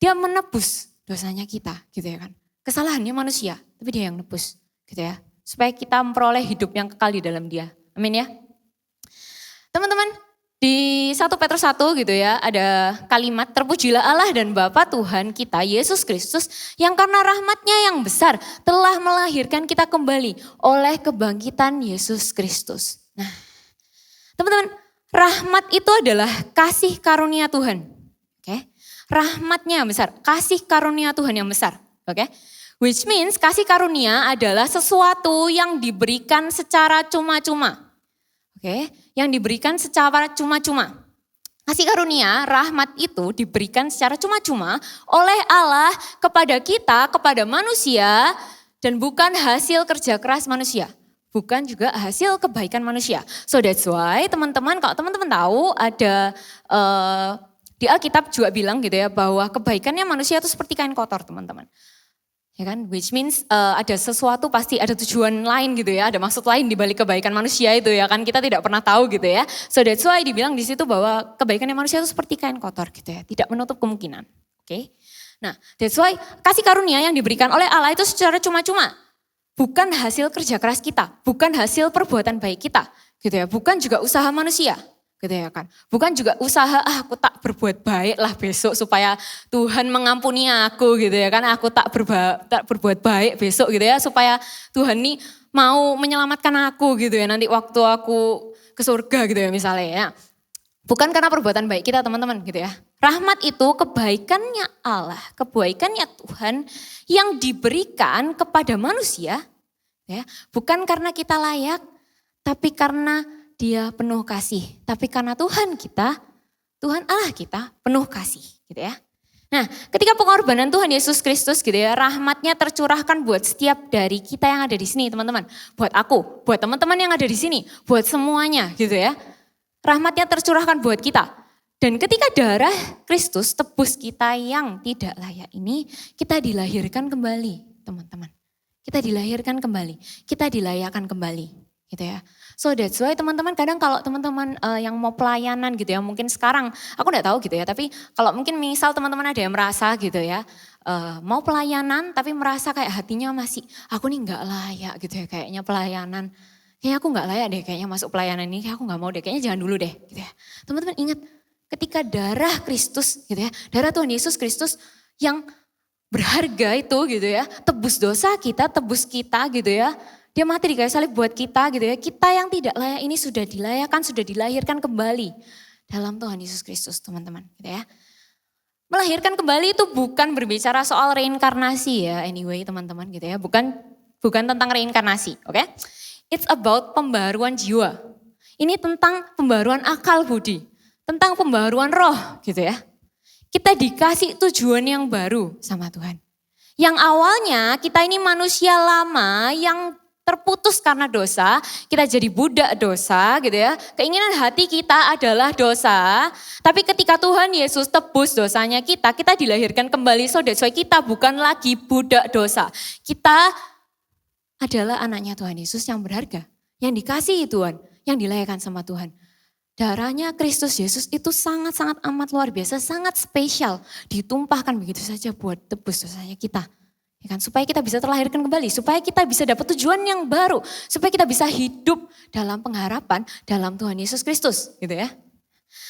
dia menebus dosanya kita gitu ya kan. Kesalahannya manusia, tapi dia yang nebus gitu ya. Supaya kita memperoleh hidup yang kekal di dalam dia. Amin ya. Teman-teman, di 1 Petrus 1 gitu ya, ada kalimat terpujilah Allah dan Bapa Tuhan kita Yesus Kristus yang karena rahmat-Nya yang besar telah melahirkan kita kembali oleh kebangkitan Yesus Kristus. Nah, teman-teman, rahmat itu adalah kasih karunia Tuhan. Oke. Rahmat-Nya yang besar, kasih karunia Tuhan yang besar. Oke. Which means kasih karunia adalah sesuatu yang diberikan secara cuma-cuma. Oke, yang diberikan secara cuma-cuma. Kasih karunia, rahmat itu diberikan secara cuma-cuma oleh Allah kepada kita, kepada manusia, dan bukan hasil kerja keras manusia. Bukan juga hasil kebaikan manusia. So that's why teman-teman, kalau teman-teman tahu ada di Alkitab juga bilang gitu ya bahwa kebaikannya manusia itu seperti kain kotor teman-teman. Ya kan, which means ada sesuatu pasti ada tujuan lain gitu ya, ada maksud lain di balik kebaikan manusia itu ya kan, kita tidak pernah tahu gitu ya. So that's why dibilang di situ bahwa kebaikannya manusia itu seperti kain kotor gitu ya, tidak menutup kemungkinan. Oke. Nah, that's why kasih karunia yang diberikan oleh Allah itu secara cuma-cuma. Bukan hasil kerja keras kita, bukan hasil perbuatan baik kita gitu ya, bukan juga usaha manusia. Gitu ya kan. Bukan juga usaha aku tak berbuat baik lah besok supaya Tuhan mengampuni aku gitu ya kan. Aku tak berbuat baik besok gitu ya supaya Tuhan nih mau menyelamatkan aku gitu ya nanti waktu aku ke surga gitu ya misalnya ya. Bukan karena perbuatan baik kita teman-teman gitu ya. Rahmat itu kebaikannya Allah, kebaikannya Tuhan yang diberikan kepada manusia ya. Bukan karena kita layak tapi karena Dia penuh kasih, tapi karena Tuhan kita, Tuhan Allah kita penuh kasih gitu ya. Nah ketika pengorbanan Tuhan Yesus Kristus gitu ya, rahmatnya tercurahkan buat setiap dari kita yang ada di sini teman-teman. Buat aku, buat teman-teman yang ada di sini, buat semuanya gitu ya. Rahmatnya tercurahkan buat kita. Dan ketika darah Kristus tebus kita yang tidak layak ini, kita dilahirkan kembali teman-teman. Kita dilahirkan kembali, kita dilayakkan kembali. Gitu ya. So that's why teman-teman kadang kalau teman-teman yang mau pelayanan gitu ya, mungkin sekarang aku enggak tahu gitu ya, tapi kalau mungkin misal teman-teman ada yang merasa gitu ya, mau pelayanan tapi merasa kayak hatinya masih aku nih enggak layak gitu ya, kayaknya pelayanan, kayaknya aku enggak layak deh kayaknya masuk pelayanan ini, kayak aku enggak mau deh, kayaknya jangan dulu deh gitu ya. Teman-teman ingat ketika darah Kristus gitu ya, darah Tuhan Yesus Kristus yang berharga itu gitu ya, tebus dosa kita, tebus kita gitu ya. Dia mati di kayu salib buat kita gitu ya. Kita yang tidak layak ini sudah dilayakkan, sudah dilahirkan kembali dalam Tuhan Yesus Kristus teman-teman gitu ya. Melahirkan kembali itu bukan berbicara soal reinkarnasi ya anyway teman-teman gitu ya. Bukan tentang reinkarnasi, oke? It's about pembaruan jiwa. Ini tentang pembaruan akal budi, tentang pembaruan roh gitu ya. Kita dikasih tujuan yang baru sama Tuhan. Yang awalnya kita ini manusia lama yang terputus karena dosa, kita jadi budak dosa gitu ya. Keinginan hati kita adalah dosa, tapi ketika Tuhan Yesus tebus dosanya kita dilahirkan kembali. So that's why kita bukan lagi budak dosa. Kita adalah anaknya Tuhan Yesus yang berharga, yang dikasihi Tuhan, yang dilahirkan sama Tuhan. Darahnya Kristus Yesus itu sangat-sangat amat luar biasa, sangat spesial. Ditumpahkan begitu saja buat tebus dosanya kita. Ya kan? Supaya kita bisa terlahirkan kembali, supaya kita bisa dapat tujuan yang baru. Supaya kita bisa hidup dalam pengharapan dalam Tuhan Yesus Kristus gitu ya.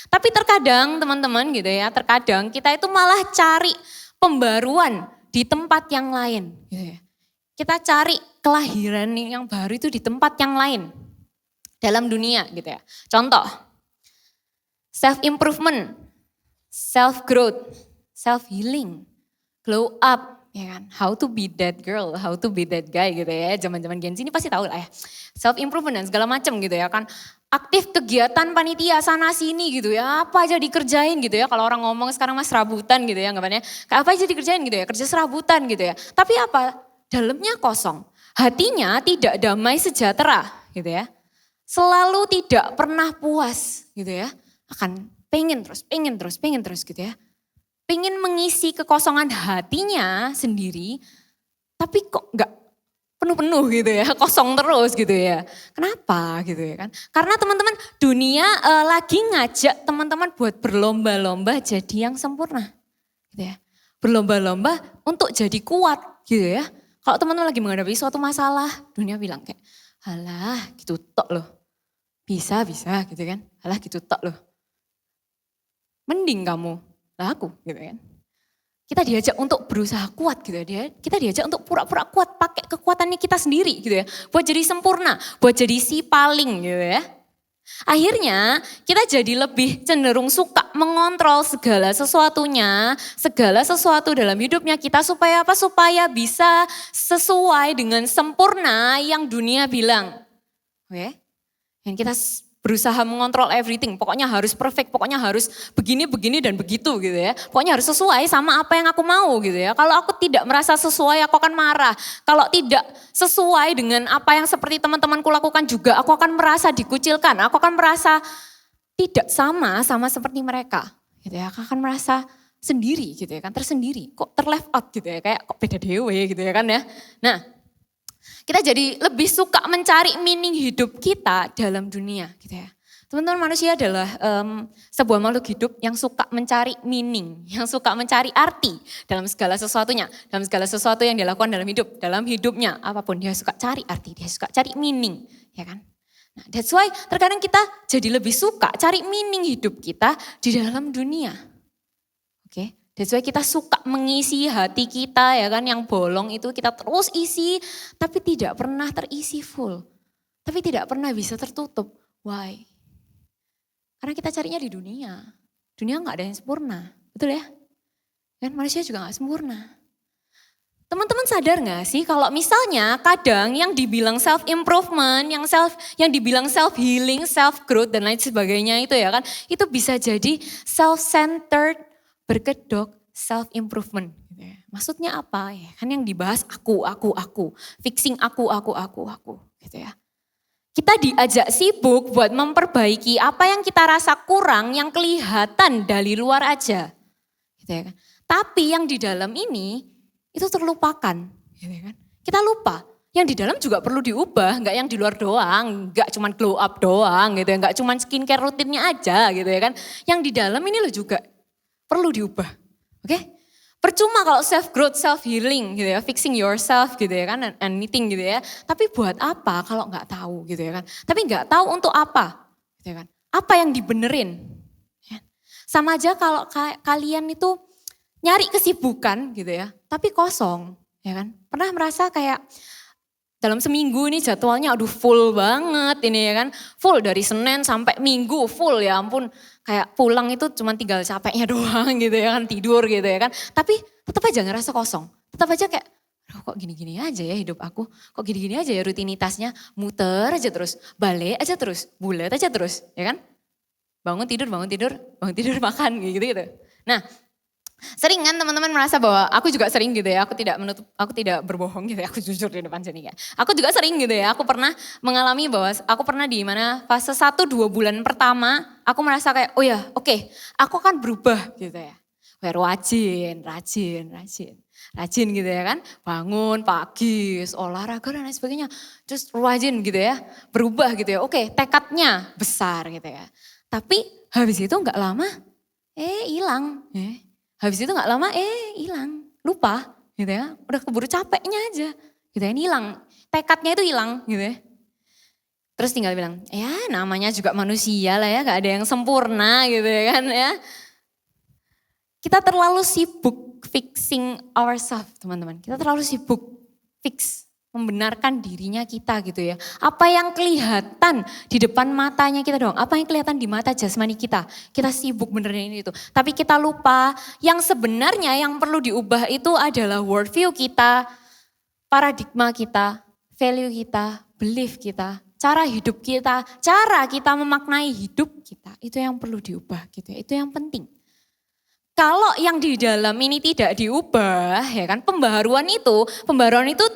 Tapi terkadang teman-teman gitu ya, terkadang kita itu malah cari pembaruan di tempat yang lain gitu ya. Kita cari kelahiran yang baru itu di tempat yang lain. Dalam dunia gitu ya. Contoh, self-improvement, self-growth, self-healing, glow up, ya kan? How to be that girl, how to be that guy gitu ya. Zaman-zaman Gen Z ini pasti tahu lah ya. Self-improvement dan segala macam gitu ya kan. Aktif kegiatan panitia sana sini gitu ya. Apa aja dikerjain gitu ya. Kalau orang ngomong sekarang mas serabutan gitu ya anggapannya. Apa aja dikerjain gitu ya, kerja serabutan gitu ya. Tapi apa? Dalamnya kosong. Hatinya tidak damai sejahtera gitu ya. Selalu tidak pernah puas gitu ya. Akan pengen terus gitu ya. Pengen mengisi kekosongan hatinya sendiri, tapi kok enggak penuh-penuh gitu ya, kosong terus gitu ya. Kenapa gitu ya kan? Karena teman-teman dunia lagi ngajak teman-teman buat berlomba-lomba jadi yang sempurna gitu ya. Berlomba-lomba untuk jadi kuat gitu ya. Kalau teman-teman lagi menghadapi suatu masalah, dunia bilang kayak, alah gitu tok loh. Bisa gitu kan. Alah gitu tok loh. Mending kamu, lah aku gitu kan. Kita diajak untuk berusaha kuat gitu ya. Kita diajak untuk pura-pura kuat, pakai kekuatannya kita sendiri gitu ya. Buat jadi sempurna, buat jadi si paling gitu ya. Akhirnya kita jadi lebih cenderung suka mengontrol segala sesuatunya, segala sesuatu dalam hidupnya kita supaya apa? Supaya bisa sesuai dengan sempurna yang dunia bilang. Oke? Yang kita berusaha mengontrol everything, pokoknya harus perfect, pokoknya harus begini dan begitu gitu ya. Pokoknya harus sesuai sama apa yang aku mau gitu ya. Kalau aku tidak merasa sesuai aku akan marah. Kalau tidak sesuai dengan apa yang seperti teman-temanku lakukan juga aku akan merasa dikucilkan. Aku akan merasa tidak sama seperti mereka gitu ya. Aku akan merasa sendiri gitu ya kan, tersendiri. Kok terleft out gitu ya, kayak kok beda dewe gitu ya kan ya. Nah, kita jadi lebih suka mencari meaning hidup kita dalam dunia gitu ya. Teman-teman, manusia adalah sebuah makhluk hidup yang suka mencari meaning, yang suka mencari arti dalam segala sesuatunya, dalam segala sesuatu yang dilakukan dalam hidupnya, apapun dia suka cari arti, dia suka cari meaning, ya kan? Nah, that's why terkadang kita jadi lebih suka cari meaning hidup kita di dalam dunia. Oke? That's why kita suka mengisi hati kita ya kan, yang bolong itu kita terus isi tapi tidak pernah terisi full. Tapi tidak pernah bisa tertutup. Why? Karena kita carinya di dunia. Dunia gak ada yang sempurna, betul ya? Kan manusia juga gak sempurna. Teman-teman sadar gak sih kalau misalnya kadang yang dibilang self improvement, yang dibilang self healing, self growth dan lain sebagainya itu ya kan, itu bisa jadi self centered, berkedok self improvement. Maksudnya apa ya? Kan yang dibahas aku, fixing aku gitu ya. Kita diajak sibuk buat memperbaiki apa yang kita rasa kurang, yang kelihatan dari luar aja. Gitu ya kan. Tapi yang di dalam ini itu terlupakan, gitu ya kan. Kita lupa. Yang di dalam juga perlu diubah, enggak yang di luar doang, enggak cuma glow up doang gitu ya, enggak cuma skincare rutinnya aja gitu ya kan. Yang di dalam ini loh juga perlu diubah, oke? Percuma kalau self growth, self healing gitu ya, fixing yourself gitu ya kan, anything gitu ya. Tapi buat apa kalau nggak tahu gitu ya kan? Tapi nggak tahu untuk apa, gitu ya kan? Apa yang dibenerin? Ya. Sama aja kalau kalian itu nyari kesibukan gitu ya, tapi kosong, ya kan? Pernah merasa kayak dalam seminggu ini jadwalnya aduh full banget ini ya kan. Full dari Senin sampai Minggu full, ya ampun. Kayak pulang itu cuma tinggal capeknya doang gitu ya kan, tidur gitu ya kan. Tapi tetap aja ngerasa kosong. Tetap aja kayak Aduh, kok gini-gini aja ya hidup aku, kok gini-gini aja ya rutinitasnya, muter aja terus, balik aja terus, bulat aja terus, ya kan? Bangun tidur, makan gitu-gitu. Nah, sering kan teman-teman merasa bahwa aku juga sering gitu ya, aku tidak berbohong gitu ya, aku jujur di depan sini ya. Aku juga sering gitu ya, aku pernah mengalami bahwa aku pernah di mana fase 1-2 bulan pertama, aku merasa kayak, oh ya oke, aku akan berubah gitu ya. Rajin gitu ya kan, bangun pagi, olahraga dan lain sebagainya. Terus rajin gitu ya, berubah gitu ya, oke tekadnya besar gitu ya. Tapi habis itu gak lama, hilang. Habis itu gak lama, hilang, lupa gitu ya. Udah keburu capeknya aja gitu ya, hilang. Tekadnya itu hilang gitu ya. Terus tinggal bilang, ya namanya juga manusia lah ya, gak ada yang sempurna gitu ya kan ya. Kita terlalu sibuk fixing ourselves teman-teman. Kita terlalu sibuk membenarkan dirinya kita gitu ya. Apa yang kelihatan di depan matanya kita doang. Apa yang kelihatan di mata jasmani kita. Kita sibuk benerin itu. Tapi kita lupa yang sebenarnya yang perlu diubah itu adalah worldview kita, paradigma kita, value kita, belief kita, cara hidup kita, cara kita memaknai hidup kita. Itu yang perlu diubah gitu ya. Itu yang penting. Kalau yang di dalam ini tidak diubah, ya kan, pembaharuan itu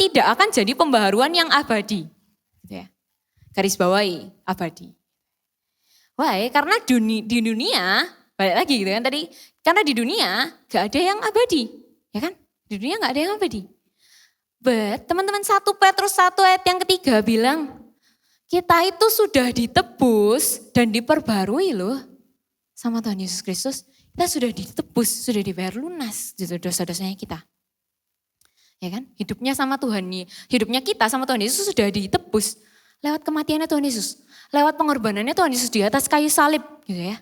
tidak akan jadi pembaharuan yang abadi. Gitu ya. Garis bawahi, abadi. Why? Karena di dunia, balik lagi gitu kan tadi, karena di dunia gak ada yang abadi. Ya kan? Di dunia gak ada yang abadi. But teman-teman 1 Petrus 1 ayat yang ketiga bilang, kita itu sudah ditebus dan diperbarui loh sama Tuhan Yesus Kristus. Kita sudah ditebus, sudah dibayar lunas gitu dosa-dosanya kita. Ya kan? Hidupnya kita sama Tuhan Yesus sudah ditebus lewat kematiannya Tuhan Yesus. Lewat pengorbanannya Tuhan Yesus di atas kayu salib gitu ya.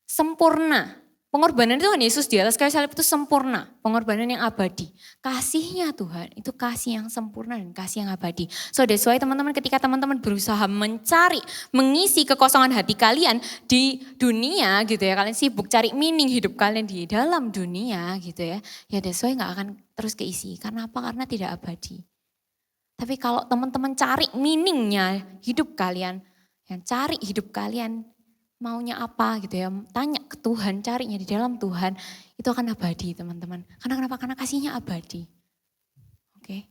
Sempurna. Pengorbanan Tuhan Yesus di atas kayu salib itu sempurna. Pengorbanan yang abadi. Kasihnya Tuhan itu kasih yang sempurna dan kasih yang abadi. So that's why teman-teman ketika teman-teman berusaha mengisi kekosongan hati kalian di dunia gitu ya. Kalian sibuk cari meaning hidup kalian di dalam dunia gitu ya. Ya that's why gak akan terus keisi. Karena apa? Karena tidak abadi. Tapi kalau teman-teman cari meaningnya hidup kalian. Yang cari hidup kalian maunya apa gitu ya, tanya ke Tuhan, carinya di dalam Tuhan, itu akan abadi teman-teman. Karena kenapa? Karena kasihnya abadi. Oke.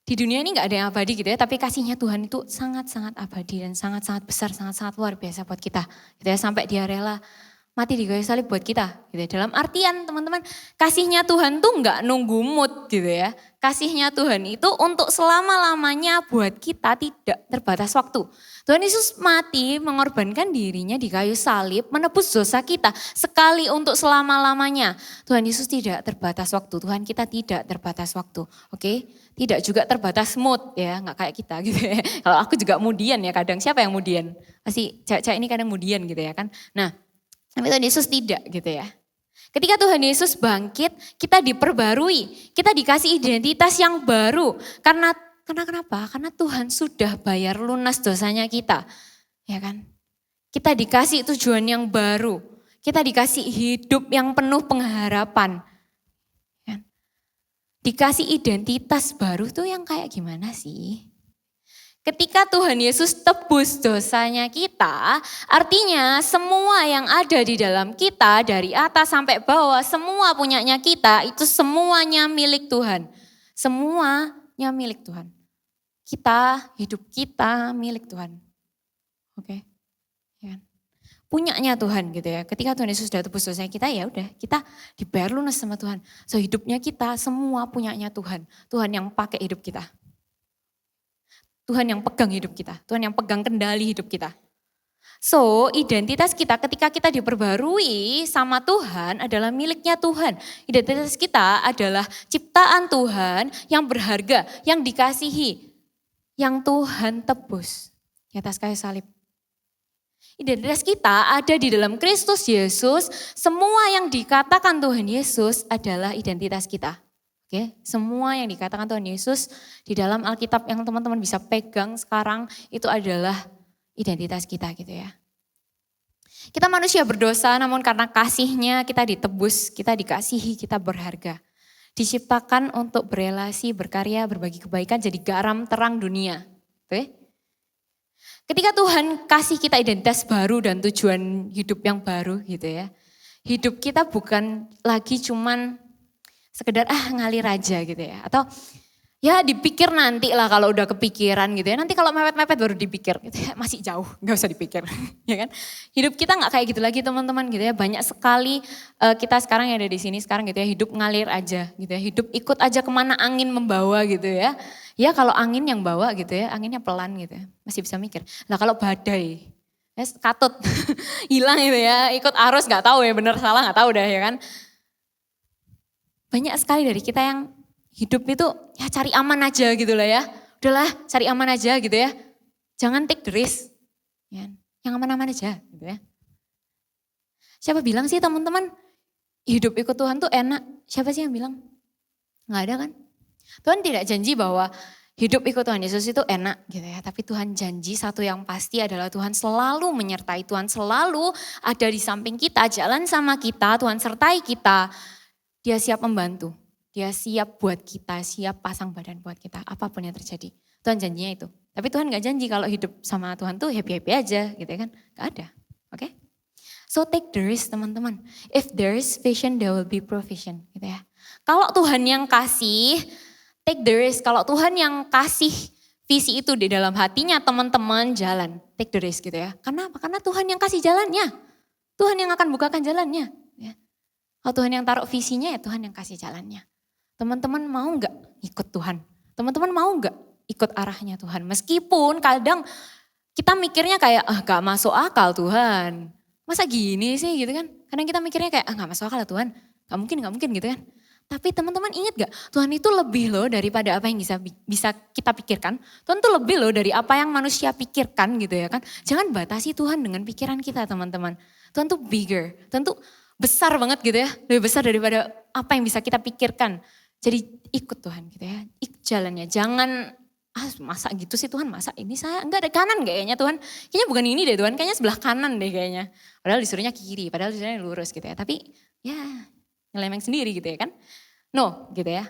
Di dunia ini gak ada yang abadi gitu ya, tapi kasihnya Tuhan itu sangat-sangat abadi dan sangat-sangat besar, sangat-sangat luar biasa buat kita. Gitu ya, sampai dia rela mati di kayu salib buat kita. Gitu ya. Dalam artian teman-teman, kasihnya Tuhan tuh gak nunggu mood gitu ya. Kasihnya Tuhan itu untuk selama-lamanya buat kita, tidak terbatas waktu. Tuhan Yesus mati mengorbankan dirinya di kayu salib, menebus dosa kita sekali untuk selama-lamanya. Tuhan Yesus tidak terbatas waktu, Tuhan kita tidak terbatas waktu. Oke? Tidak juga terbatas mood ya, nggak kayak kita gitu ya. Kalau aku juga mudian ya kadang, siapa yang mudian? Pasti cewek-cewek ini kadang mudian gitu ya kan. Nah, tapi Tuhan Yesus tidak gitu ya. Ketika Tuhan Yesus bangkit, kita diperbarui, kita dikasih identitas yang baru. Karena kenapa? Karena Tuhan sudah bayar lunas dosanya kita. Ya kan? Kita dikasih tujuan yang baru. Kita dikasih hidup yang penuh pengharapan. Ya. Dikasih identitas baru tuh yang kayak gimana sih? Ketika Tuhan Yesus tebus dosanya kita, artinya semua yang ada di dalam kita dari atas sampai bawah, semua punyanya kita, itu semuanya milik Tuhan. Semuanya milik Tuhan. Kita, hidup kita milik Tuhan. Oke. Ya. Punyanya Tuhan gitu ya. Ketika Tuhan Yesus sudah tebus dosanya kita, ya udah kita dibayar lunas sama Tuhan. So hidupnya kita semua punyanya Tuhan. Tuhan yang pakai hidup kita. Tuhan yang pegang hidup kita. Tuhan yang pegang kendali hidup kita. So identitas kita ketika kita diperbarui sama Tuhan adalah miliknya Tuhan. Identitas kita adalah ciptaan Tuhan yang berharga, yang dikasihi. Yang Tuhan tebus di atas kayu salib. Identitas kita ada di dalam Kristus Yesus. Semua yang dikatakan Tuhan Yesus adalah identitas kita. Oke, semua yang dikatakan Tuhan Yesus di dalam Alkitab yang teman-teman bisa pegang sekarang itu adalah identitas kita gitu ya. Kita manusia berdosa namun karena kasihnya kita ditebus, kita dikasihi, kita berharga. diciptakan untuk berelasi, berkarya, berbagi kebaikan, jadi garam terang dunia. Oke? Ketika Tuhan kasih kita identitas baru dan tujuan hidup yang baru gitu ya. Hidup kita bukan lagi cuman sekedar ngalir aja gitu ya. Atau ya dipikir nanti lah kalau udah kepikiran gitu ya. Nanti kalau mepet-mepet baru dipikir gitu ya. Masih jauh, gak usah dipikir. Ya kan? Hidup kita gak kayak gitu lagi teman-teman gitu ya. Banyak sekali kita sekarang yang ada di sini sekarang gitu ya. Hidup ngalir aja gitu ya. Hidup ikut aja kemana angin membawa gitu ya. Ya kalau angin yang bawa gitu ya, anginnya pelan gitu ya. Masih bisa mikir. Nah kalau badai, ya katut hilang gitu ya. Ikut arus gak tahu ya bener salah gak tahu dah ya kan. Banyak sekali dari kita yang hidup itu ya cari aman aja gitu lah ya. Udahlah cari aman aja gitu ya. Jangan take the risk. Ya. Yang aman-aman aja gitu ya. Siapa bilang sih teman-teman hidup ikut Tuhan tuh enak? Siapa sih yang bilang? Gak ada kan? Tuhan tidak janji bahwa hidup ikut Tuhan Yesus itu enak gitu ya. Tapi Tuhan janji satu yang pasti adalah Tuhan selalu menyertai. Tuhan selalu ada di samping kita, jalan sama kita, Tuhan sertai kita. Dia siap membantu. Dia siap buat kita, siap pasang badan buat kita. Apapun yang terjadi. Tuhan janjinya itu. Tapi Tuhan gak janji kalau hidup sama Tuhan tuh happy-happy aja gitu ya kan. Gak ada. Oke? So take the risk teman-teman. If there is vision, there will be provision gitu ya. Kalau Tuhan yang kasih, take the risk. Kalau Tuhan yang kasih visi itu di dalam hatinya teman-teman jalan. Take the risk gitu ya. Karena apa? Karena Tuhan yang kasih jalannya. Tuhan yang akan bukakan jalannya. Ya. Kalau Tuhan yang taruh visinya ya Tuhan yang kasih jalannya. Teman-teman mau gak ikut Tuhan? Teman-teman mau gak ikut arahnya Tuhan? Meskipun kadang kita mikirnya kayak gak masuk akal Tuhan. Masa gini sih gitu kan. Kadang kita mikirnya kayak gak masuk akal Tuhan. Gak mungkin gitu kan. Tapi teman-teman ingat gak, Tuhan itu lebih loh daripada apa yang bisa kita pikirkan. Tuhan itu lebih loh dari apa yang manusia pikirkan gitu ya kan. Jangan batasi Tuhan dengan pikiran kita teman-teman. Tuhan tuh bigger, Tuhan tuh besar banget gitu ya. Lebih besar daripada apa yang bisa kita pikirkan. Jadi ikut Tuhan gitu ya, ikut jalannya. Jangan masa gitu sih Tuhan, masa ini saya enggak ada kanan kayaknya Tuhan. Kayaknya bukan ini deh Tuhan, kayaknya sebelah kanan deh kayaknya. Padahal disuruhnya kiri, padahal disuruhnya lurus gitu ya. Tapi ya nyelemeng sendiri gitu ya kan. No gitu ya.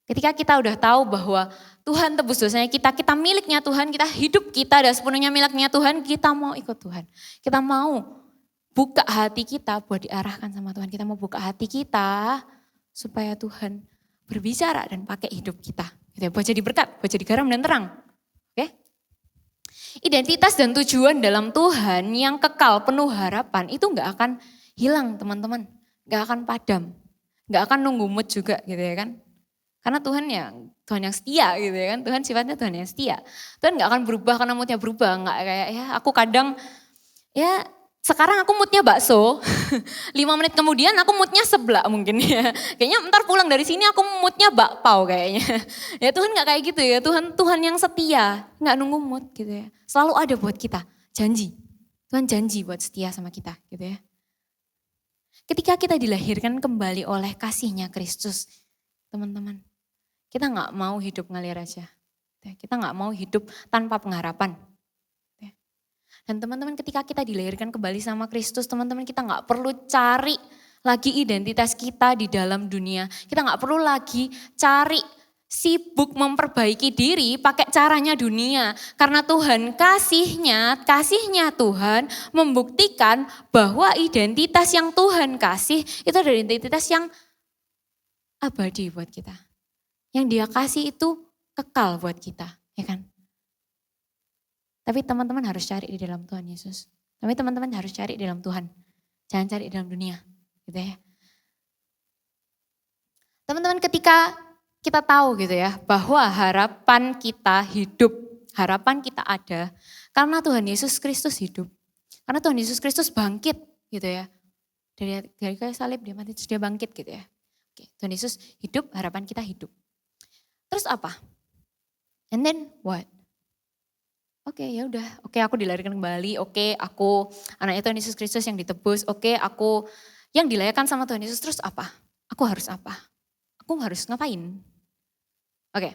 Ketika kita udah tahu bahwa Tuhan tebus dosanya kita, kita miliknya Tuhan, kita hidup kita dan sepenuhnya miliknya Tuhan, kita mau ikut Tuhan. Kita mau buka hati kita buat diarahkan sama Tuhan. Kita mau buka hati kita supaya Tuhan berbicara dan pakai hidup kita. Gitu ya, buat jadi berkat, buat jadi garam dan terang. Oke? Identitas dan tujuan dalam Tuhan yang kekal, penuh harapan, itu gak akan hilang teman-teman. Gak akan padam. Gak akan nunggu mood juga gitu ya kan. Karena Tuhan yang setia gitu ya kan. Tuhan sifatnya Tuhan yang setia. Tuhan gak akan berubah karena moodnya berubah. Gak kayak ya aku kadang ya sekarang aku moodnya bakso. 5 menit kemudian aku moodnya seblak mungkin ya. Kayaknya ntar pulang dari sini aku moodnya bakpao kayaknya. Ya Tuhan gak kayak gitu ya. Tuhan yang setia. Gak nunggu mood gitu ya. Selalu ada buat kita. Janji. Tuhan janji buat setia sama kita gitu ya. Ketika kita dilahirkan kembali oleh kasih-Nya Kristus, teman-teman, kita gak mau hidup ngalir aja. Kita gak mau hidup tanpa pengharapan. Dan teman-teman ketika kita dilahirkan kembali sama Kristus, teman-teman kita gak perlu cari lagi identitas kita di dalam dunia. Kita gak perlu lagi sibuk memperbaiki diri pakai caranya dunia. Karena Tuhan kasihnya Tuhan membuktikan bahwa identitas yang Tuhan kasih itu adalah identitas yang abadi buat kita. Yang Dia kasih itu kekal buat kita, ya kan? Tapi teman-teman harus cari di dalam Tuhan Yesus. Tapi teman-teman harus cari di dalam Tuhan. Jangan cari di dalam dunia, gitu ya. Teman-teman ketika kita tahu gitu ya bahwa harapan kita hidup, harapan kita ada karena Tuhan Yesus Kristus hidup. Karena Tuhan Yesus Kristus bangkit gitu ya. Dari kayu salib dia mati terus dia bangkit gitu ya. Oke, Tuhan Yesus hidup, harapan kita hidup. Terus apa? And then what? Oke, ya udah. Oke, aku dilahirkan kembali. Oke, aku anaknya Tuhan Yesus Kristus yang ditebus. Oke, aku yang dilayakan sama Tuhan Yesus. Terus apa? Aku harus apa? Aku harus ngapain? Oke,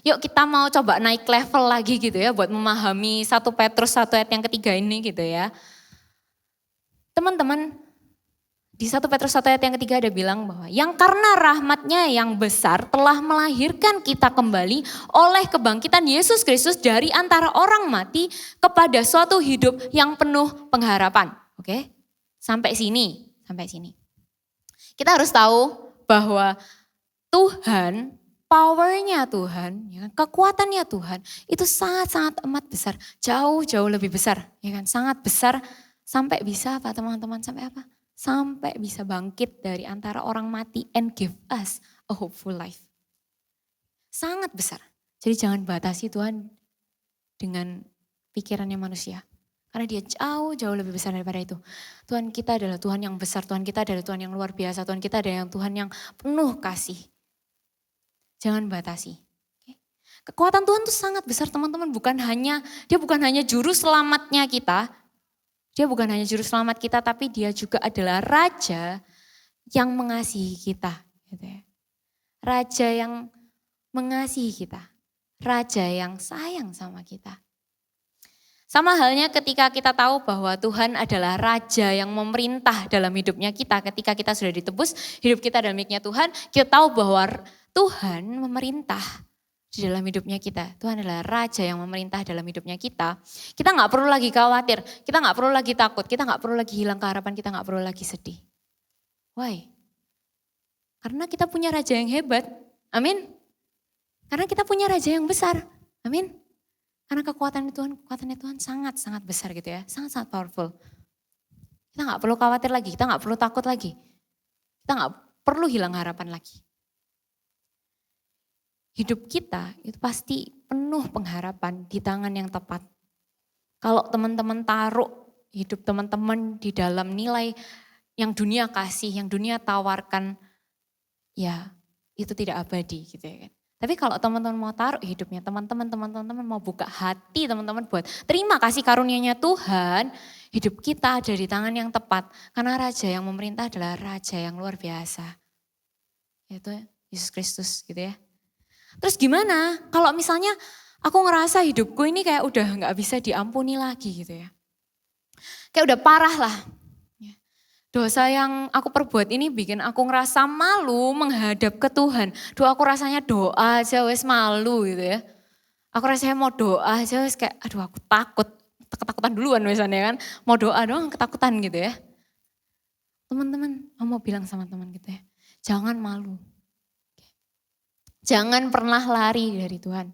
yuk kita mau coba naik level lagi gitu ya buat memahami 1 Petrus 1 ayat yang ketiga ini gitu ya. Teman-teman, Di 1 Petrus 1 ayat yang ketiga ada bilang bahwa yang karena rahmatnya yang besar telah melahirkan kita kembali oleh kebangkitan Yesus Kristus dari antara orang mati kepada suatu hidup yang penuh pengharapan. Oke, sampai sini. Kita harus tahu bahwa Tuhan, powernya Tuhan, ya kan, kekuatannya Tuhan itu sangat-sangat amat besar. Jauh-jauh lebih besar, ya kan, sangat besar sampai bisa apa teman-teman, sampai apa? Sampai bisa bangkit dari antara orang mati and give us a hopeful life. Sangat besar. Jadi jangan batasi Tuhan dengan pikirannya manusia. Karena dia jauh-jauh lebih besar daripada itu. Tuhan kita adalah Tuhan yang besar, Tuhan kita adalah Tuhan yang luar biasa, Tuhan kita adalah Tuhan yang penuh kasih. Jangan batasi. Kekuatan Tuhan itu sangat besar teman-teman, dia bukan hanya juru selamatnya kita, dia bukan hanya juru selamat kita, tapi dia juga adalah Raja yang mengasihi kita. Gitu ya. Raja yang mengasihi kita. Raja yang sayang sama kita. Sama halnya ketika kita tahu bahwa Tuhan adalah Raja yang memerintah dalam hidupnya kita. Ketika kita sudah ditebus, hidup kita dalam miliknya Tuhan, kita tahu bahwa Tuhan memerintah di dalam hidupnya kita. Tuhan adalah Raja yang memerintah dalam hidupnya kita. Kita gak perlu lagi khawatir, kita gak perlu lagi takut, kita gak perlu lagi hilang keharapan, kita gak perlu lagi sedih. Why? Karena kita punya Raja yang hebat, amin. Karena kita punya Raja yang besar, amin. Karena kekuatannya Tuhan sangat-sangat besar gitu ya, sangat-sangat powerful. Kita gak perlu khawatir lagi, kita gak perlu takut lagi. Kita gak perlu hilang harapan lagi. Hidup kita itu pasti penuh pengharapan di tangan yang tepat. Kalau teman-teman taruh hidup teman-teman di dalam nilai yang dunia kasih, yang dunia tawarkan, ya itu tidak abadi gitu ya kan. Tapi kalau teman-teman mau taruh hidupnya, teman-teman mau buka hati teman-teman buat terima kasih karunia-Nya Tuhan, hidup kita ada di tangan yang tepat. Karena Raja yang memerintah adalah Raja yang luar biasa. Yaitu Yesus Kristus gitu ya. Terus gimana kalau misalnya aku ngerasa hidupku ini kayak udah gak bisa diampuni lagi gitu ya. Kayak udah parah lah. Dosa yang aku perbuat ini bikin aku ngerasa malu menghadap ke Tuhan. Aku rasanya doa aja wes malu gitu ya. Aku rasanya mau doa aja wes kayak aduh aku takut. Ketakutan duluan misalnya kan. Mau doa doang ketakutan gitu ya. Teman-teman mau bilang sama teman gitu ya. Jangan malu. Jangan pernah lari dari Tuhan.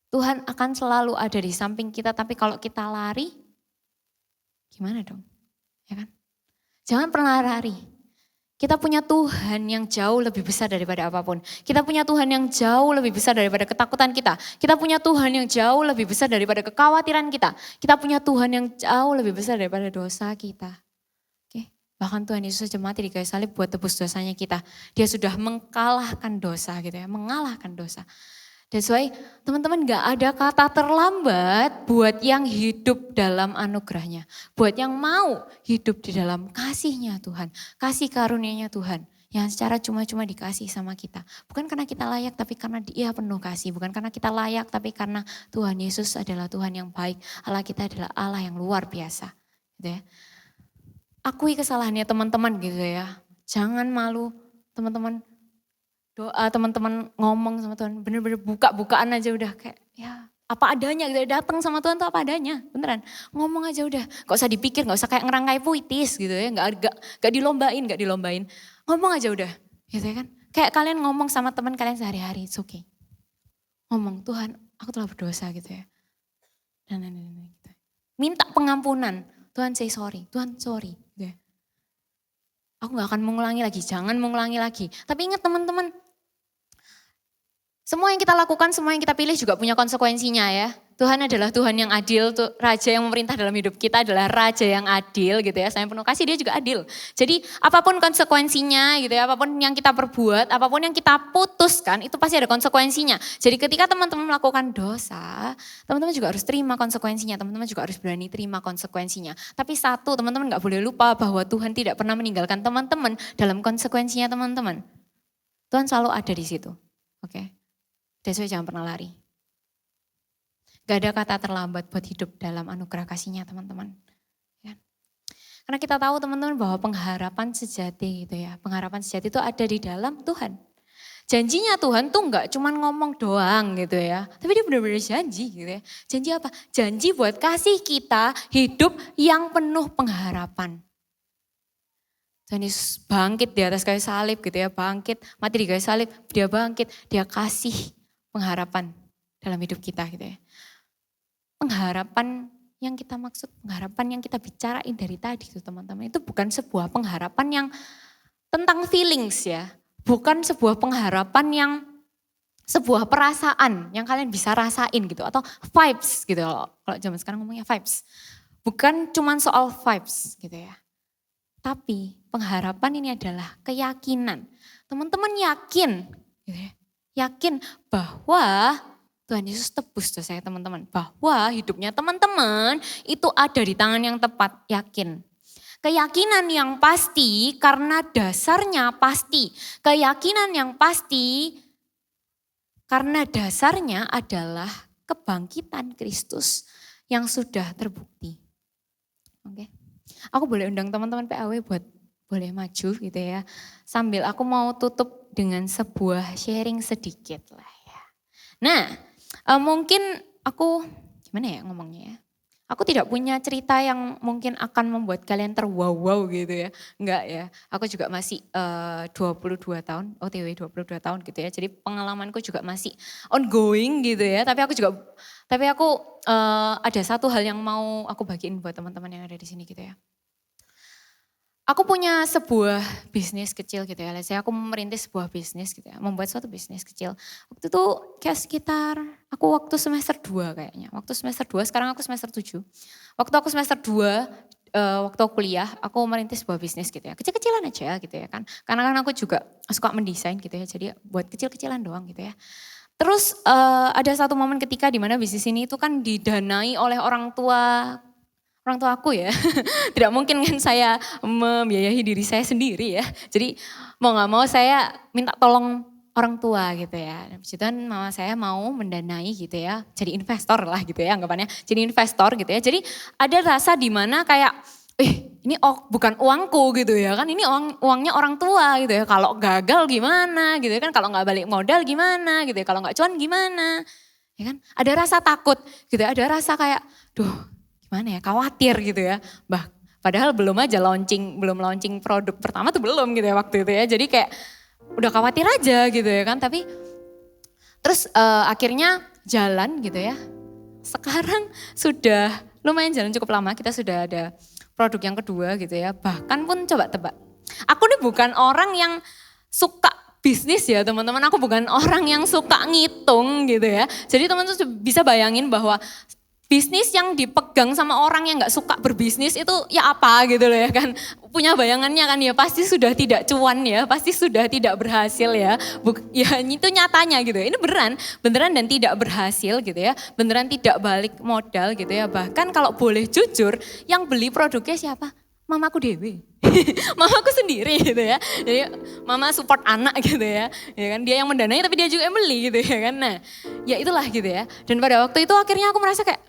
Tuhan akan selalu ada di samping kita, tapi kalau kita lari, gimana dong? Ya kan? Jangan pernah lari. Kita punya Tuhan yang jauh lebih besar daripada apapun. Kita punya Tuhan yang jauh lebih besar daripada ketakutan kita. Kita punya Tuhan yang jauh lebih besar daripada kekhawatiran kita. Kita punya Tuhan yang jauh lebih besar daripada dosa kita. Bahkan Tuhan Yesus saja mati di kayu salib buat tebus dosanya kita. Dia sudah mengalahkan dosa gitu ya, mengalahkan dosa. That's why teman-teman gak ada kata terlambat buat yang hidup dalam anugerahnya. Buat yang mau hidup di dalam kasihnya Tuhan, kasih karunia-Nya Tuhan. Yang secara cuma-cuma dikasih sama kita. Bukan karena kita layak tapi karena Dia penuh kasih. Bukan karena kita layak tapi karena Tuhan Yesus adalah Tuhan yang baik. Allah kita adalah Allah yang luar biasa. Gitu ya. Akui kesalahannya teman-teman gitu ya. Jangan malu teman-teman. Doa teman-teman ngomong sama Tuhan. Bener-bener buka-bukaan aja udah kayak ya apa adanya gitu. Datang sama Tuhan tuh apa adanya. Beneran ngomong aja udah. Gak usah dipikir, gak usah kayak ngerangkai puitis gitu ya. Gak dilombain. Ngomong aja udah gitu ya kan. Kayak kalian ngomong sama teman kalian sehari-hari. It's okay. Ngomong Tuhan aku telah berdosa gitu ya. Dan gitu. Minta pengampunan. Tuhan say sorry. Tuhan sorry. Gitu ya. Aku gak akan mengulangi lagi. Jangan mengulangi lagi. Tapi ingat teman-teman. Semua yang kita lakukan, semua yang kita pilih juga punya konsekuensinya ya. Tuhan adalah Tuhan yang adil, Raja yang memerintah dalam hidup kita adalah Raja yang adil gitu ya. Saya penuh kasih, Dia juga adil. Jadi apapun konsekuensinya gitu ya, apapun yang kita perbuat, apapun yang kita putuskan itu pasti ada konsekuensinya. Jadi ketika teman-teman melakukan dosa, teman-teman juga harus terima konsekuensinya, teman-teman juga harus berani terima konsekuensinya. Tapi satu, teman-teman gak boleh lupa bahwa Tuhan tidak pernah meninggalkan teman-teman dalam konsekuensinya teman-teman. Tuhan selalu ada di situ, oke? That's why jangan pernah lari. Gak ada kata terlambat buat hidup dalam anugerah kasih-Nya teman-teman. Ya. Karena kita tahu teman-teman bahwa pengharapan sejati gitu ya. Pengharapan sejati itu ada di dalam Tuhan. Janjinya Tuhan tuh nggak cuma ngomong doang gitu ya. Tapi dia benar-benar janji gitu ya. Janji apa? Janji buat kasih kita hidup yang penuh pengharapan. Tuhan Yesus bangkit di atas kayu salib gitu ya. Bangkit, mati di kayu salib. Dia bangkit, dia kasih pengharapan dalam hidup kita gitu ya. Pengharapan yang kita maksud, pengharapan yang kita bicarain dari tadi itu teman-teman. Itu bukan sebuah pengharapan yang tentang feelings ya. Bukan sebuah pengharapan yang sebuah perasaan yang kalian bisa rasain gitu. Atau vibes gitu. Kalau zaman sekarang ngomongnya vibes. Bukan cuma soal vibes gitu ya. Tapi pengharapan ini adalah keyakinan. Teman-teman yakin gitu ya. Yakin bahwa Tuhan Yesus tebus dosa teman-teman. Bahwa hidupnya teman-teman itu ada di tangan yang tepat, yakin. Keyakinan yang pasti karena dasarnya pasti. Keyakinan yang pasti karena dasarnya adalah kebangkitan Kristus yang sudah terbukti. Oke. Aku boleh undang teman-teman PAW buat boleh maju gitu ya. Sambil aku mau tutup dengan sebuah sharing sedikit lah ya. Nah, mungkin aku, gimana ya ngomongnya ya. Aku tidak punya cerita yang mungkin akan membuat kalian terwow-wow gitu ya. Enggak ya, aku juga masih 22 tahun, OTW 22 tahun gitu ya. Jadi pengalamanku juga masih ongoing gitu ya. Tapi aku ada satu hal yang mau aku bagiin buat teman-teman yang ada di sini gitu ya. Aku punya sebuah bisnis kecil gitu ya. Saya aku merintis sebuah bisnis gitu ya. Membuat suatu bisnis kecil. Waktu itu kayak sekitar aku waktu semester 2 kayaknya. Waktu semester 2, sekarang aku semester 7. Waktu aku semester 2, waktu aku kuliah, aku merintis sebuah bisnis gitu ya. Kecil-kecilan aja gitu ya kan. Karena kan aku juga suka mendesain gitu ya. Jadi buat kecil-kecilan doang gitu ya. Terus ada satu momen ketika di mana bisnis ini itu kan didanai oleh orang tua aku ya. Tidak mungkin kan saya membiayai diri saya sendiri ya. Jadi mau gak mau saya minta tolong orang tua gitu ya. Habis itu kan mama saya mau mendanai gitu ya. Jadi investor lah gitu ya anggapannya. Jadi investor gitu ya. Jadi ada rasa di mana kayak ini bukan uangku gitu ya kan. Ini uangnya orang tua gitu ya. Kalau gagal gimana gitu ya kan. Kalau gak balik modal gimana gitu ya. Kalau gak cuan gimana. Ya kan. Ada rasa takut gitu ya. Ada rasa kayak gimana ya, khawatir gitu ya. Padahal belum launching produk pertama tuh belum gitu ya waktu itu ya. Jadi kayak udah khawatir aja gitu ya kan. Tapi terus akhirnya jalan gitu ya. Sekarang sudah lumayan jalan cukup lama, kita sudah ada produk yang kedua gitu ya. Bahkan pun coba tebak. Aku nih bukan orang yang suka bisnis ya teman-teman. Aku bukan orang yang suka ngitung gitu ya. Jadi teman-teman bisa bayangin bahwa bisnis yang dipegang sama orang yang gak suka berbisnis itu ya apa gitu loh ya kan. Punya bayangannya kan ya pasti sudah tidak cuan ya, pasti sudah tidak berhasil ya. Ya itu nyatanya gitu ya, ini beneran dan tidak berhasil gitu ya. Beneran tidak balik modal gitu ya. Bahkan kalau boleh jujur yang beli produknya siapa? Mamaku dewe. Mamaku sendiri gitu ya. Jadi mama support anak gitu ya. Ya kan dia yang mendanai tapi dia juga yang beli gitu ya kan. Nah, ya itulah gitu ya. Dan pada waktu itu akhirnya aku merasa kayak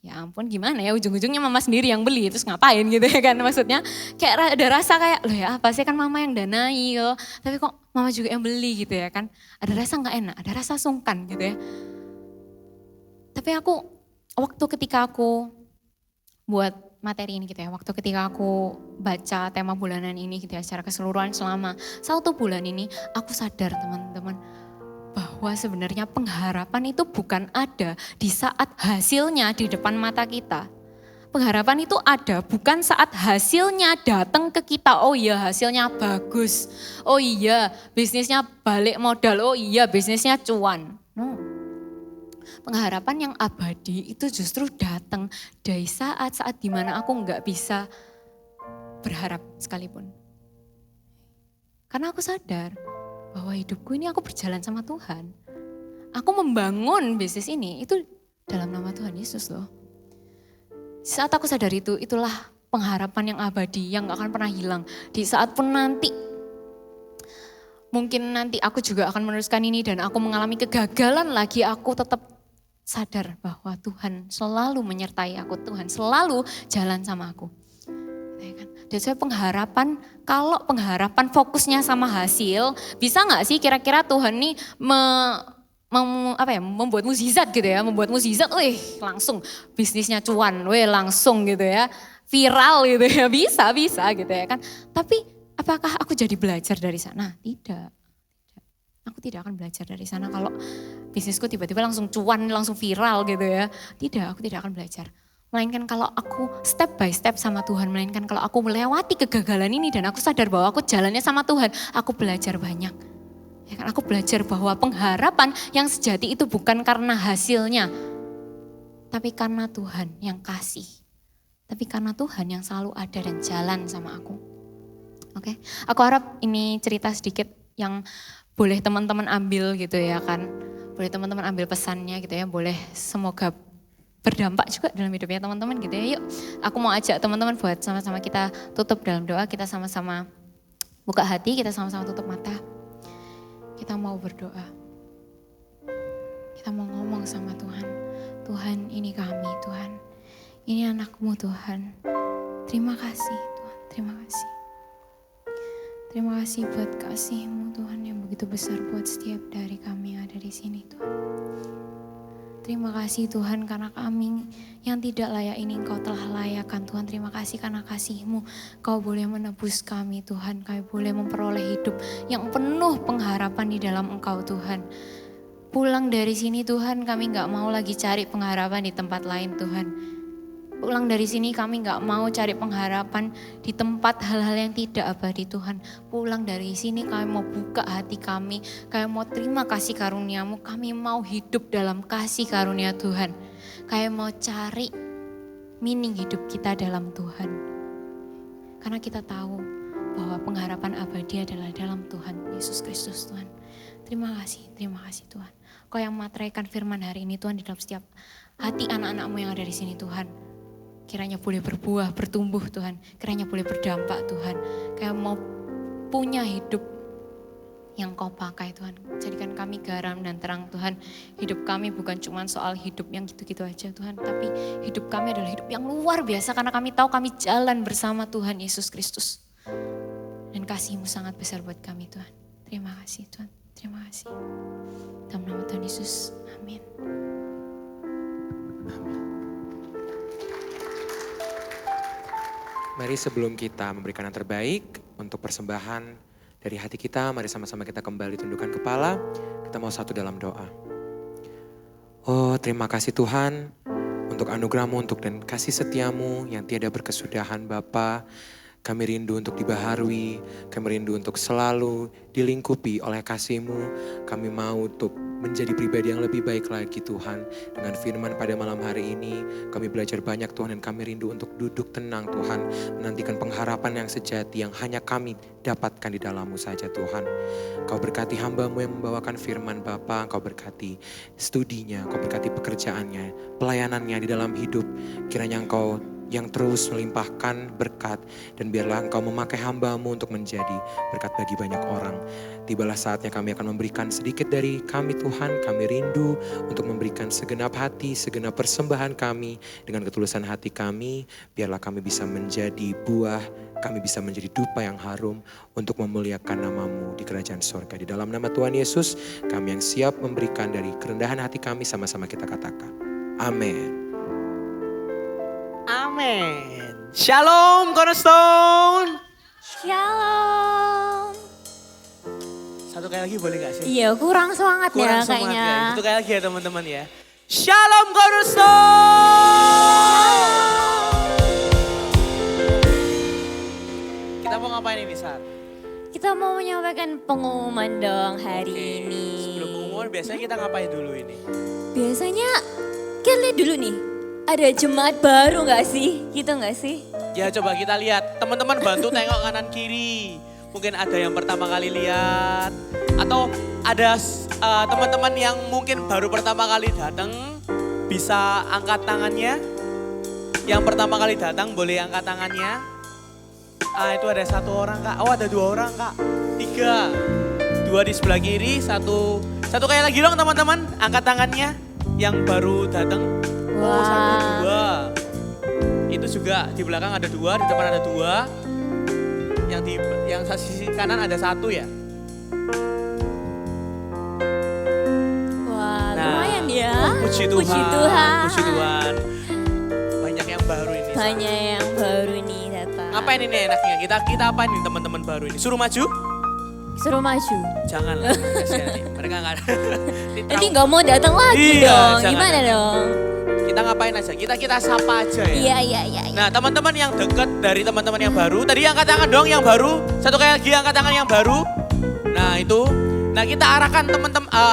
ya ampun gimana ya ujung-ujungnya mama sendiri yang beli terus ngapain gitu ya kan. Maksudnya kayak ada rasa kayak ya apa sih kan mama yang danai gitu. Tapi kok mama juga yang beli gitu ya kan. Ada rasa gak enak, ada rasa sungkan gitu ya. Tapi waktu ketika aku buat materi ini gitu ya. Waktu ketika aku baca tema bulanan ini gitu ya secara keseluruhan selama 1 bulan ini aku sadar teman-teman bahwa sebenarnya pengharapan itu bukan ada di saat hasilnya di depan mata kita. Pengharapan itu ada bukan saat hasilnya datang ke kita. Oh iya hasilnya bagus. Oh iya bisnisnya balik modal. Oh iya bisnisnya cuan. No. Pengharapan yang abadi itu justru datang dari saat-saat dimana aku nggak bisa berharap sekalipun. Karena aku sadar bahwa hidupku ini aku berjalan sama Tuhan. Aku membangun bisnis ini itu dalam nama Tuhan Yesus loh. Saat aku sadar itulah pengharapan yang abadi yang gak akan pernah hilang. Di saat pun nanti, mungkin nanti aku juga akan meneruskan ini dan aku mengalami kegagalan lagi, aku tetap sadar bahwa Tuhan selalu menyertai aku, Tuhan selalu jalan sama aku. Ya kan? That's why pengharapan, kalau pengharapan fokusnya sama hasil, bisa nggak sih kira-kira Tuhan nih membuat mukjizat gitu ya, membuat mukjizat, langsung bisnisnya cuan, langsung gitu ya, viral gitu ya, bisa gitu ya kan. Tapi apakah aku jadi belajar dari sana? Tidak. Aku tidak akan belajar dari sana kalau bisnisku tiba-tiba langsung cuan, langsung viral gitu ya. Tidak, aku tidak akan belajar. Melainkan kalau aku step by step sama Tuhan, melainkan kalau aku melewati kegagalan ini dan aku sadar bahwa aku jalannya sama Tuhan, aku belajar banyak. Ya kan, aku belajar bahwa pengharapan yang sejati itu bukan karena hasilnya, tapi karena Tuhan yang kasih. Tapi karena Tuhan yang selalu ada dan jalan sama aku. Oke, aku harap ini cerita sedikit yang boleh teman-teman ambil gitu ya kan. Boleh teman-teman ambil pesannya gitu ya, boleh semoga berdampak juga dalam hidupnya teman-teman gitu ya. Yuk, aku mau ajak teman-teman buat sama-sama kita tutup dalam doa, kita sama-sama buka hati, kita sama-sama tutup mata. Kita mau berdoa. Kita mau ngomong sama Tuhan. Tuhan, ini kami Tuhan. Ini anakmu Tuhan. Terima kasih Tuhan, terima kasih. Terima kasih buat kasih-Mu Tuhan yang begitu besar buat setiap dari kami yang ada di sini Tuhan. Terima kasih Tuhan karena kami yang tidak layak ini Engkau telah layakkan Tuhan. Terima kasih karena kasih-Mu Kau boleh menebus kami Tuhan. Kami boleh memperoleh hidup yang penuh pengharapan di dalam Engkau Tuhan. Pulang dari sini Tuhan, kami gak mau lagi cari pengharapan di tempat lain Tuhan. Pulang dari sini kami gak mau cari pengharapan di tempat hal-hal yang tidak abadi Tuhan. Pulang dari sini kami mau buka hati kami mau terima kasih karunia-Mu, kami mau hidup dalam kasih karunia Tuhan. Kami mau cari meaning hidup kita dalam Tuhan. Karena kita tahu bahwa pengharapan abadi adalah dalam Tuhan Yesus Kristus Tuhan. Terima kasih Tuhan. Kau yang materaikan firman hari ini Tuhan di dalam setiap hati anak-anak-Mu yang ada di sini Tuhan. Kiranya boleh berbuah, bertumbuh Tuhan. Kiranya boleh berdampak Tuhan. Kayak mau punya hidup yang Kau pakai Tuhan. Jadikan kami garam dan terang Tuhan. Hidup kami bukan cuma soal hidup yang gitu-gitu aja Tuhan. Tapi hidup kami adalah hidup yang luar biasa. Karena kami tahu kami jalan bersama Tuhan Yesus Kristus. Dan kasih-Mu sangat besar buat kami Tuhan. Terima kasih Tuhan. Terima kasih. Dalam nama Tuhan Yesus. Amin. Mari sebelum kita memberikan yang terbaik untuk persembahan dari hati kita, mari sama-sama kita kembali tundukkan kepala. Kita mau satu dalam doa. Oh, terima kasih Tuhan untuk anugerah-Mu, untuk dan kasih setia-Mu yang tiada berkesudahan Bapa. Kami rindu untuk dibaharui, kami rindu untuk selalu dilingkupi oleh kasih-Mu. Kami mau untuk menjadi pribadi yang lebih baik lagi Tuhan. Dengan firman pada malam hari ini, kami belajar banyak Tuhan dan kami rindu untuk duduk tenang Tuhan. Menantikan pengharapan yang sejati yang hanya kami dapatkan di dalam-Mu saja Tuhan. Kau berkati hamba-Mu yang membawakan firman Bapa, Kau berkati studinya, Kau berkati pekerjaannya, pelayanannya di dalam hidup. Kiranya Engkau yang terus melimpahkan berkat dan biarlah Engkau memakai hamba-Mu untuk menjadi berkat bagi banyak orang. Tibalah saatnya kami akan memberikan sedikit dari kami Tuhan. Kami rindu untuk memberikan segenap hati, segenap persembahan kami dengan ketulusan hati kami. Biarlah kami bisa menjadi buah, kami bisa menjadi dupa yang harum untuk memuliakan nama-Mu di kerajaan sorga. Di dalam nama Tuhan Yesus, kami yang siap memberikan dari kerendahan hati kami, sama-sama kita katakan. Amin. Amin. Shalom Cornerstone. Shalom. Satu kali lagi boleh gak sih? Iya, kurang semangat Kurang ya semangat kayaknya. ya. Satu kali lagi ya teman-teman ya. Shalom Cornerstone. Kita mau ngapain ini Sar? Kita mau menyampaikan pengumuman dong hari ini. Sebelum pengumuman biasanya kita ngapain dulu ini? Biasanya kita lihat dulu nih. Ada jemaat baru gak sih? Gitu gak sih? Ya coba kita lihat. Teman-teman bantu tengok kanan kiri. Mungkin ada yang pertama kali lihat. Atau ada teman-teman yang mungkin baru pertama kali datang. Bisa angkat tangannya. Yang pertama kali datang boleh angkat tangannya. Itu ada satu orang Kak. Oh ada dua orang Kak. 3. 2 di sebelah kiri. Satu kali lagi dong teman-teman. Angkat tangannya. Yang baru datang. Oh 1, 2. Itu juga di belakang ada 2, di depan ada 2. yang sisi kanan ada 1 ya. Wah, Nah, lumayan ya. Puji Tuhan. Puji Tuhan. Puji Tuhan. Banyak yang baru ini. Sar. Banyak yang baru nih datang. Ngapain ini enaknya? Kita apa nih teman-teman baru ini? Suruh maju? Suruh maju. Janganlah, kasihan nih. Mereka nggak ada. Nanti nggak mau datang lagi Iya, dong. jangan. Gimana dong? Kita ngapain aja? Kita sapa aja ya. Iya. Nah teman-teman yang deket dari teman-teman yang baru, tadi angkat tangan dong yang baru. Satu kali lagi angkat tangan yang baru. Nah itu. Nah kita arahkan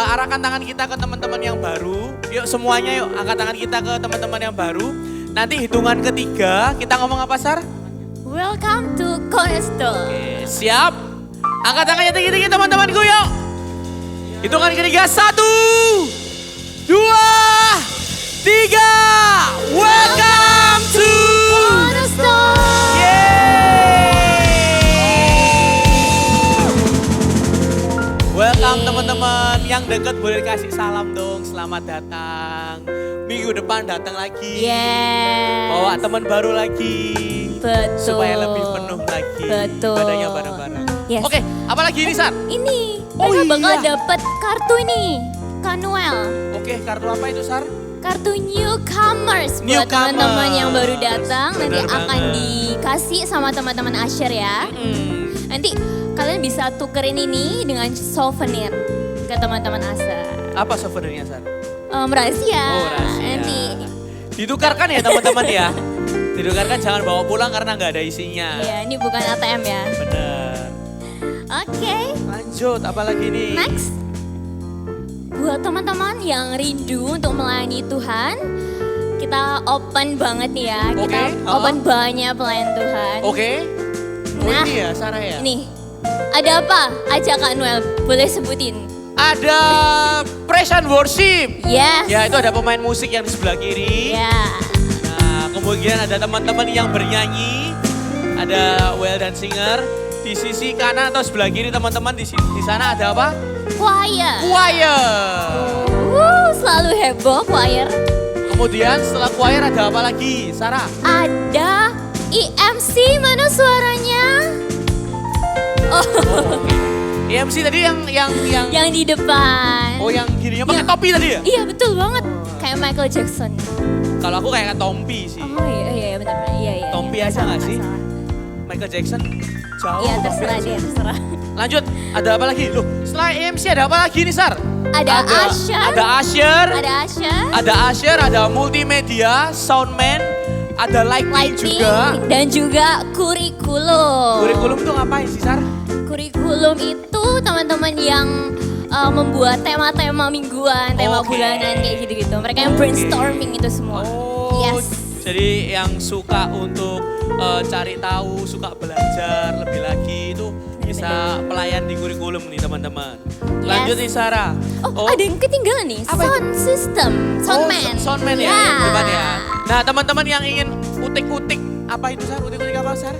arahkan tangan kita ke teman-teman yang baru. Yuk semuanya yuk angkat tangan kita ke teman-teman yang baru. Nanti hitungan ketiga kita ngomong apa Sar? Welcome to Cornerstone. Oke, siap? Angkat tangannya tinggi-tinggi teman-temanku yuk. Hitungan ketiga 1, 2, 3. Welcome to Cornerstone. Welcome teman-teman yang deket boleh kasih salam dong. Selamat datang. Minggu depan datang lagi. Yes. Bawa teman baru lagi. Betul. Supaya lebih penuh lagi. Betul. Ibadahnya bareng-bareng. Yes. Oke, apalagi ini Sar? Ini, Oh, mereka bakal iya. dapat kartu ini. Kanuel. Oke, kartu apa itu Sar? Kartu newcomers buat Newcomers. teman-teman yang baru datang. Nanti Bener akan banget. dikasih sama teman-teman Asher ya. Nanti kalian bisa tukerin ini dengan souvenir ke teman-teman Asher. Apa souvenirnya Sar? Rahasia. Oh, rahasia. Nanti. Ditukarkan ya teman-teman ya. Ditukarkan jangan bawa pulang karena nggak ada isinya. Ya, ini bukan ATM ya. Bener. Oke. Lanjut, apalagi nih? Next. Buat teman-teman yang rindu untuk melayani Tuhan, kita open banget nih ya. Kita Oke, open banyak pelayan Tuhan. Oke. Oh Nah, ini ya Sarah ya? Ini, ada apa? Ajak Kak Noel, boleh sebutin. Ada praise and worship. Yes. Ya itu ada pemain musik yang di sebelah kiri. Ya. Nah kemudian ada teman-teman yang bernyanyi. Ada well dan singer. Di sisi kanan atau sebelah kiri teman-teman di sana ada apa? Choir. Choir. Selalu heboh choir. Kemudian setelah choir ada apa lagi Sarah? Ada EMC, mana suaranya? Oh, EMC tadi yang yang di depan. oh yang gininya pakai topi tadi ya? Iya betul banget, kayak Michael Jackson. Kalau aku kayak Tompi sih. Oh iya benar-benar iya. Tompi aja nggak sih? Michael Jackson jauh. Iya Tompi terserah aja. dia, terserah. Lanjut, ada apa lagi? Loh, setelah EMC ada apa lagi nih, Sar? Ada Usher. Ada Usher. Ada Asher, Ada Usher, ada multimedia, soundman, ada lighting lighting, juga. dan juga kurikulum. Kurikulum itu ngapain sih, Sar? Kurikulum itu teman-teman yang membuat tema-tema mingguan, tema Oke. bulanan kayak gitu-gitu. Mereka yang brainstorming itu semua. Oh, Yes. jadi yang suka untuk cari tahu, suka belajar lebih lagi itu bisa pelayan di kurikulum nih teman-teman. Lanjut nih Sarah. Oh, ada yang ketinggalan nih, Apa itu? sound system, soundman. Soundman ya, yang depan ya. Nah teman-teman yang ingin utik-utik, apa itu Sar? Utik-utik apa Sar?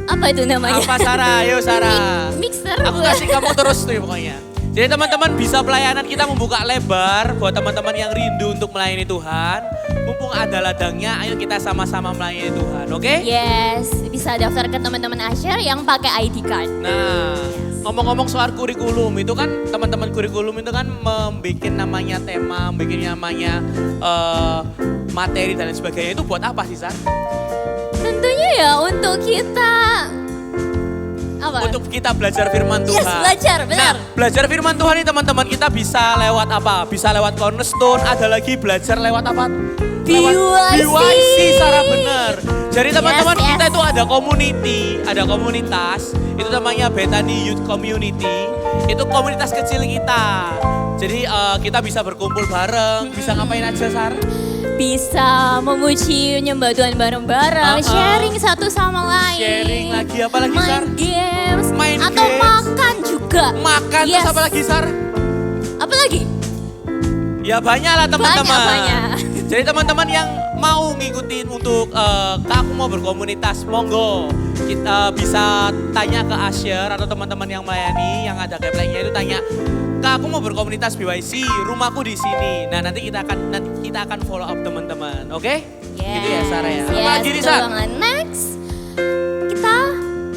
Apa itu namanya? Apa Sarah? Ayo Sarah. Mixer. Aku kasih kamu terus tuh pokoknya. Jadi teman-teman bisa pelayanan kita membuka lebar buat teman-teman yang rindu untuk melayani Tuhan. Mumpung ada ladangnya, ayo kita sama-sama melayani Tuhan, oke? Yes, bisa daftar ke teman-teman Asher yang pakai ID card. Nah, ngomong-ngomong soal kurikulum, itu kan teman-teman kurikulum itu kan membuat namanya tema, membuat namanya materi dan lain sebagainya. Itu buat apa sih, Sar? Tentunya ya untuk kita apa? Untuk kita belajar firman Tuhan. Yes, belajar, benar. Nah, belajar firman Tuhan ini teman-teman kita bisa lewat apa? Bisa lewat Cornerstone, ada lagi belajar lewat apa? BYC. BYC, Sarah benar. Jadi teman-teman Yes, kita yes. itu ada community, ada komunitas. Itu namanya Bethany Youth Community. Itu komunitas kecil kita. Jadi kita bisa berkumpul bareng, bisa ngapain aja, Sar? Bisa memuji nyembah Tuhan bareng-bareng, sharing satu sama lain. Sharing lagi, apa lagi, Sar? Main games, Main atau games. makan juga. Makan Yes. terus apa lagi, Sar? Apa lagi? Ya banyak lah teman-teman. Banyak. Jadi teman-teman yang mau ngikutin untuk Kak aku mau berkomunitas, monggo. Kita bisa tanya ke Asher atau teman-teman yang melayani yang ada gapleknya itu tanya, Kak aku mau berkomunitas BYC, rumahku di sini. Nah nanti kita akan follow up teman-teman, oke? Gitu ya Sarah ya. Apa lagi nih betul Sar? banget. Next, kita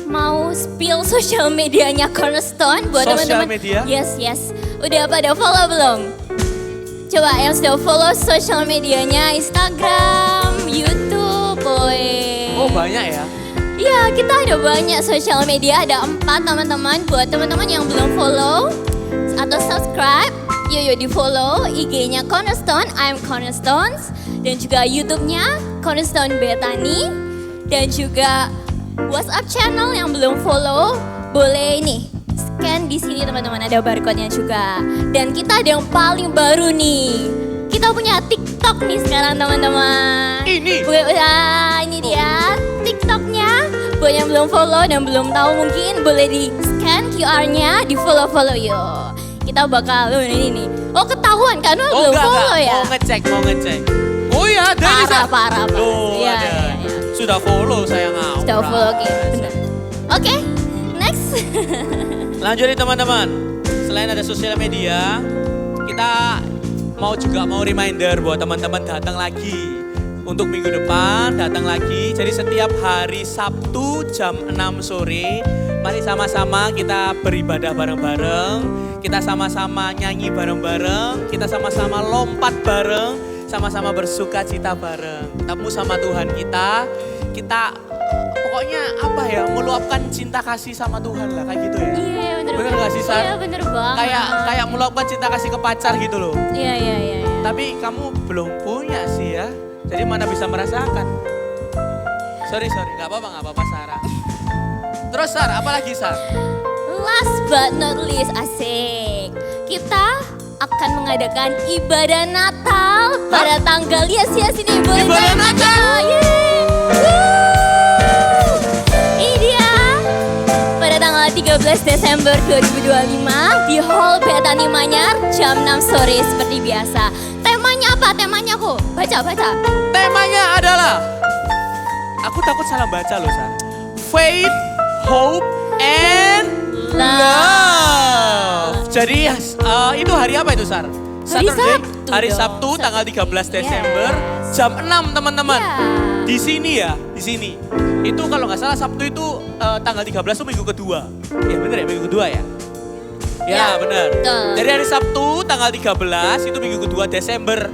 mau spill sosial medianya Cornerstone buat Sosial teman-teman. media? Yes. Udah pada follow belum? Coba yang sudah follow sosial medianya Instagram, YouTube, Oh banyak ya? Iya, kita ada banyak sosial media, ada 4 teman-teman. Buat teman-teman yang belum follow atau subscribe, yuk di follow IG-nya Cornerstone, I'm Cornerstones, dan juga YouTube-nya Cornerstone Bethany, dan juga WhatsApp channel yang belum follow, boleh nih scan di sini teman-teman, ada barcode-nya juga. Dan kita ada yang paling baru nih, kita punya TikTok nih sekarang teman-teman. Ini? Ini dia TikTok-nya. Buat yang belum follow dan belum tahu mungkin boleh di scan QR-nya, di follow yuk. Kita bakal ini nih. Oh ketahuan kan belum follow ya? Mau ngecek. Oh iya, ada ini, Sar. Parah. Loh, Iya, ada. iya. Sudah follow saya ngawur. Sudah follow, oke, benar. Oke, next. Lanjut nih teman-teman. Selain ada sosial media, kita mau reminder buat teman-teman datang lagi. Untuk minggu depan datang lagi. Jadi setiap hari Sabtu jam 6 sore, mari sama-sama kita beribadah bareng-bareng. Kita sama-sama nyanyi bareng-bareng. Kita sama-sama lompat bareng. Sama-sama bersuka cita bareng. Ketemu sama Tuhan kita. Kita pokoknya apa ya, meluapkan cinta kasih sama Tuhan lah, kayak gitu ya. Iya bener. Bener gak sih, Sar? Iya bener banget. Kayak meluapkan cinta kasih ke pacar gitu loh. Iya. Tapi kamu belum punya sih ya. Jadi mana bisa merasakan. Sorry, gak apa-apa Sarah. Terus Sar, apa lagi Sar? Last but not least, asik. Kita akan mengadakan ibadah Natal pada tanggal ini Ibadah Natal. Yeay. Woo. Ini dia pada tanggal 13 Desember 2025 di Hall Bethany Manyar jam 6 sore seperti biasa. Temanya apa? Temanya kok? Baca. Temanya adalah, aku takut salah baca loh Sar. Faith, Hope, and Love. Jadi itu hari apa itu Sar? Hari Saturday? Sabtu Hari dong. Sabtu tanggal 13 Desember jam 6 teman-teman. Ya. Di sini ya, di sini. Itu kalau nggak salah Sabtu itu tanggal 13 itu minggu kedua. Ya bener ya, minggu kedua ya? Ya, benar. betul. Dari hari Sabtu tanggal 13 itu minggu kedua Desember.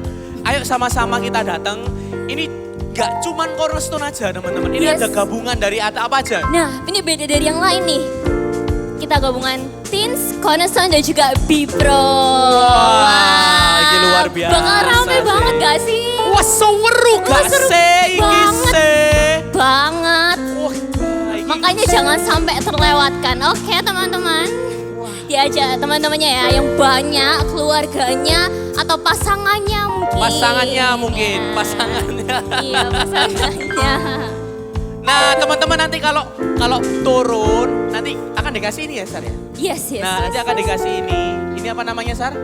Ayo sama-sama kita datang. Ini gak cuman Cornerstone aja teman-teman. Ini Yes. ada gabungan dari apa aja. Nah, ini beda dari yang lain nih. Kita gabungan Teens, Cornerstone dan juga Bipro. Wah, ini luar biasa Bakal rame sih. banget gak sih? Wah, seru gak seru sih ini banget. sih? Banget. Wah, ini Makanya jangan sampai terlewatkan. Oke, teman-teman. Diajak teman-temannya ya yang banyak, keluarganya atau pasangannya mungkin. pasangannya mungkin, Ya. pasangannya. Iya, pasangannya. Nah, teman-teman nanti kalau turun nanti akan dikasih ini ya, Sar ya? Yes. Nah, nanti akan dikasih ini. Ini apa namanya, Sar?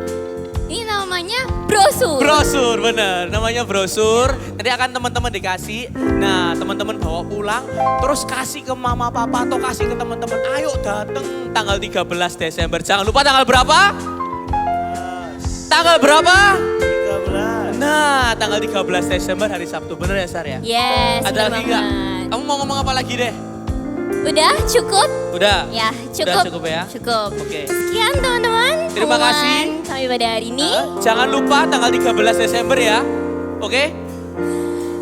Ini namanya brosur. Brosur, bener. Namanya brosur. Nanti akan teman-teman dikasih. Nah, teman-teman bawa pulang. Terus kasih ke mama, papa, atau kasih ke teman-teman. Ayo datang tanggal 13 Desember. Jangan lupa tanggal berapa? Tanggal berapa? 13. Nah, tanggal 13 Desember hari Sabtu. Bener ya, Sar ya? Yes, Ada bener lagi nggak? banget. Kamu mau ngomong apa lagi deh? Udah cukup? Udah? Ya, cukup. Udah cukup ya? Cukup. Oke. Sekian teman-teman. Terima pengumuman kasih. kami pada hari ini. Jangan lupa tanggal 13 Desember ya. Oke?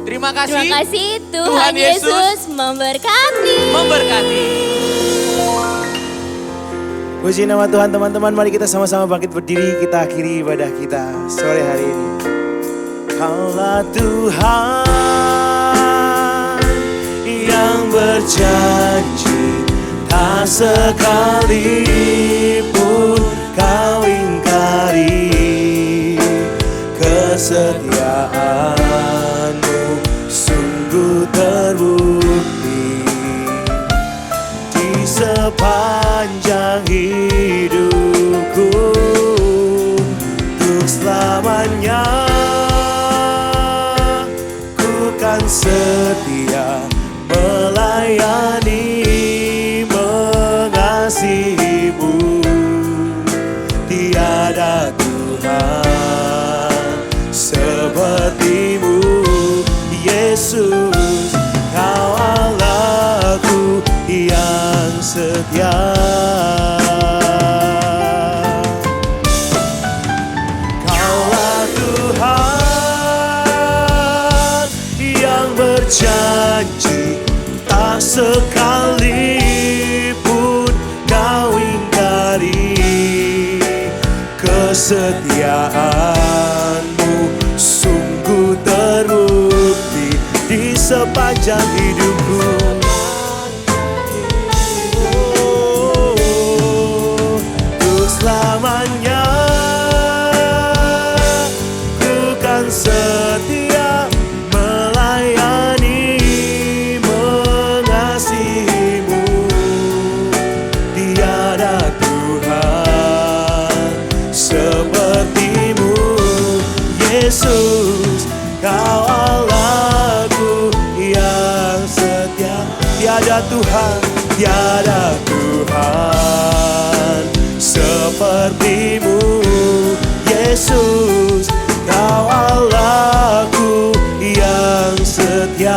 Terima kasih. Terima kasih Tuhan Tuhan Yesus Yesus memberkati. memberkati. Puji nama Tuhan teman-teman, mari kita sama-sama bangkit berdiri, kita akhiri ibadah kita sore hari ini. Kaulah Tuhan yang berjanji, tak sekalipun kau ingkari. Kesetiaanmu sungguh terbukti di sepanjang hidupku, untuk selamanya ku kan setia melayani, mengasihimu. Tiada Tuhan sepertimu, Yesus, kau Allahku yang setia. Kaulah Tuhan yang berjanji, tak sekalipun kau ingkari. Kesetiaanmu sungguh terbukti di sepanjang hidupku. Untuk selamanya ku kan setia melayani, mengasihimu. Tiada Tuhan sepertimu, Yesus, kau Allahku yang setia. Tiada Tuhan, tiada Tuhan sepertimu, Yesus, kau Allahku yang setia.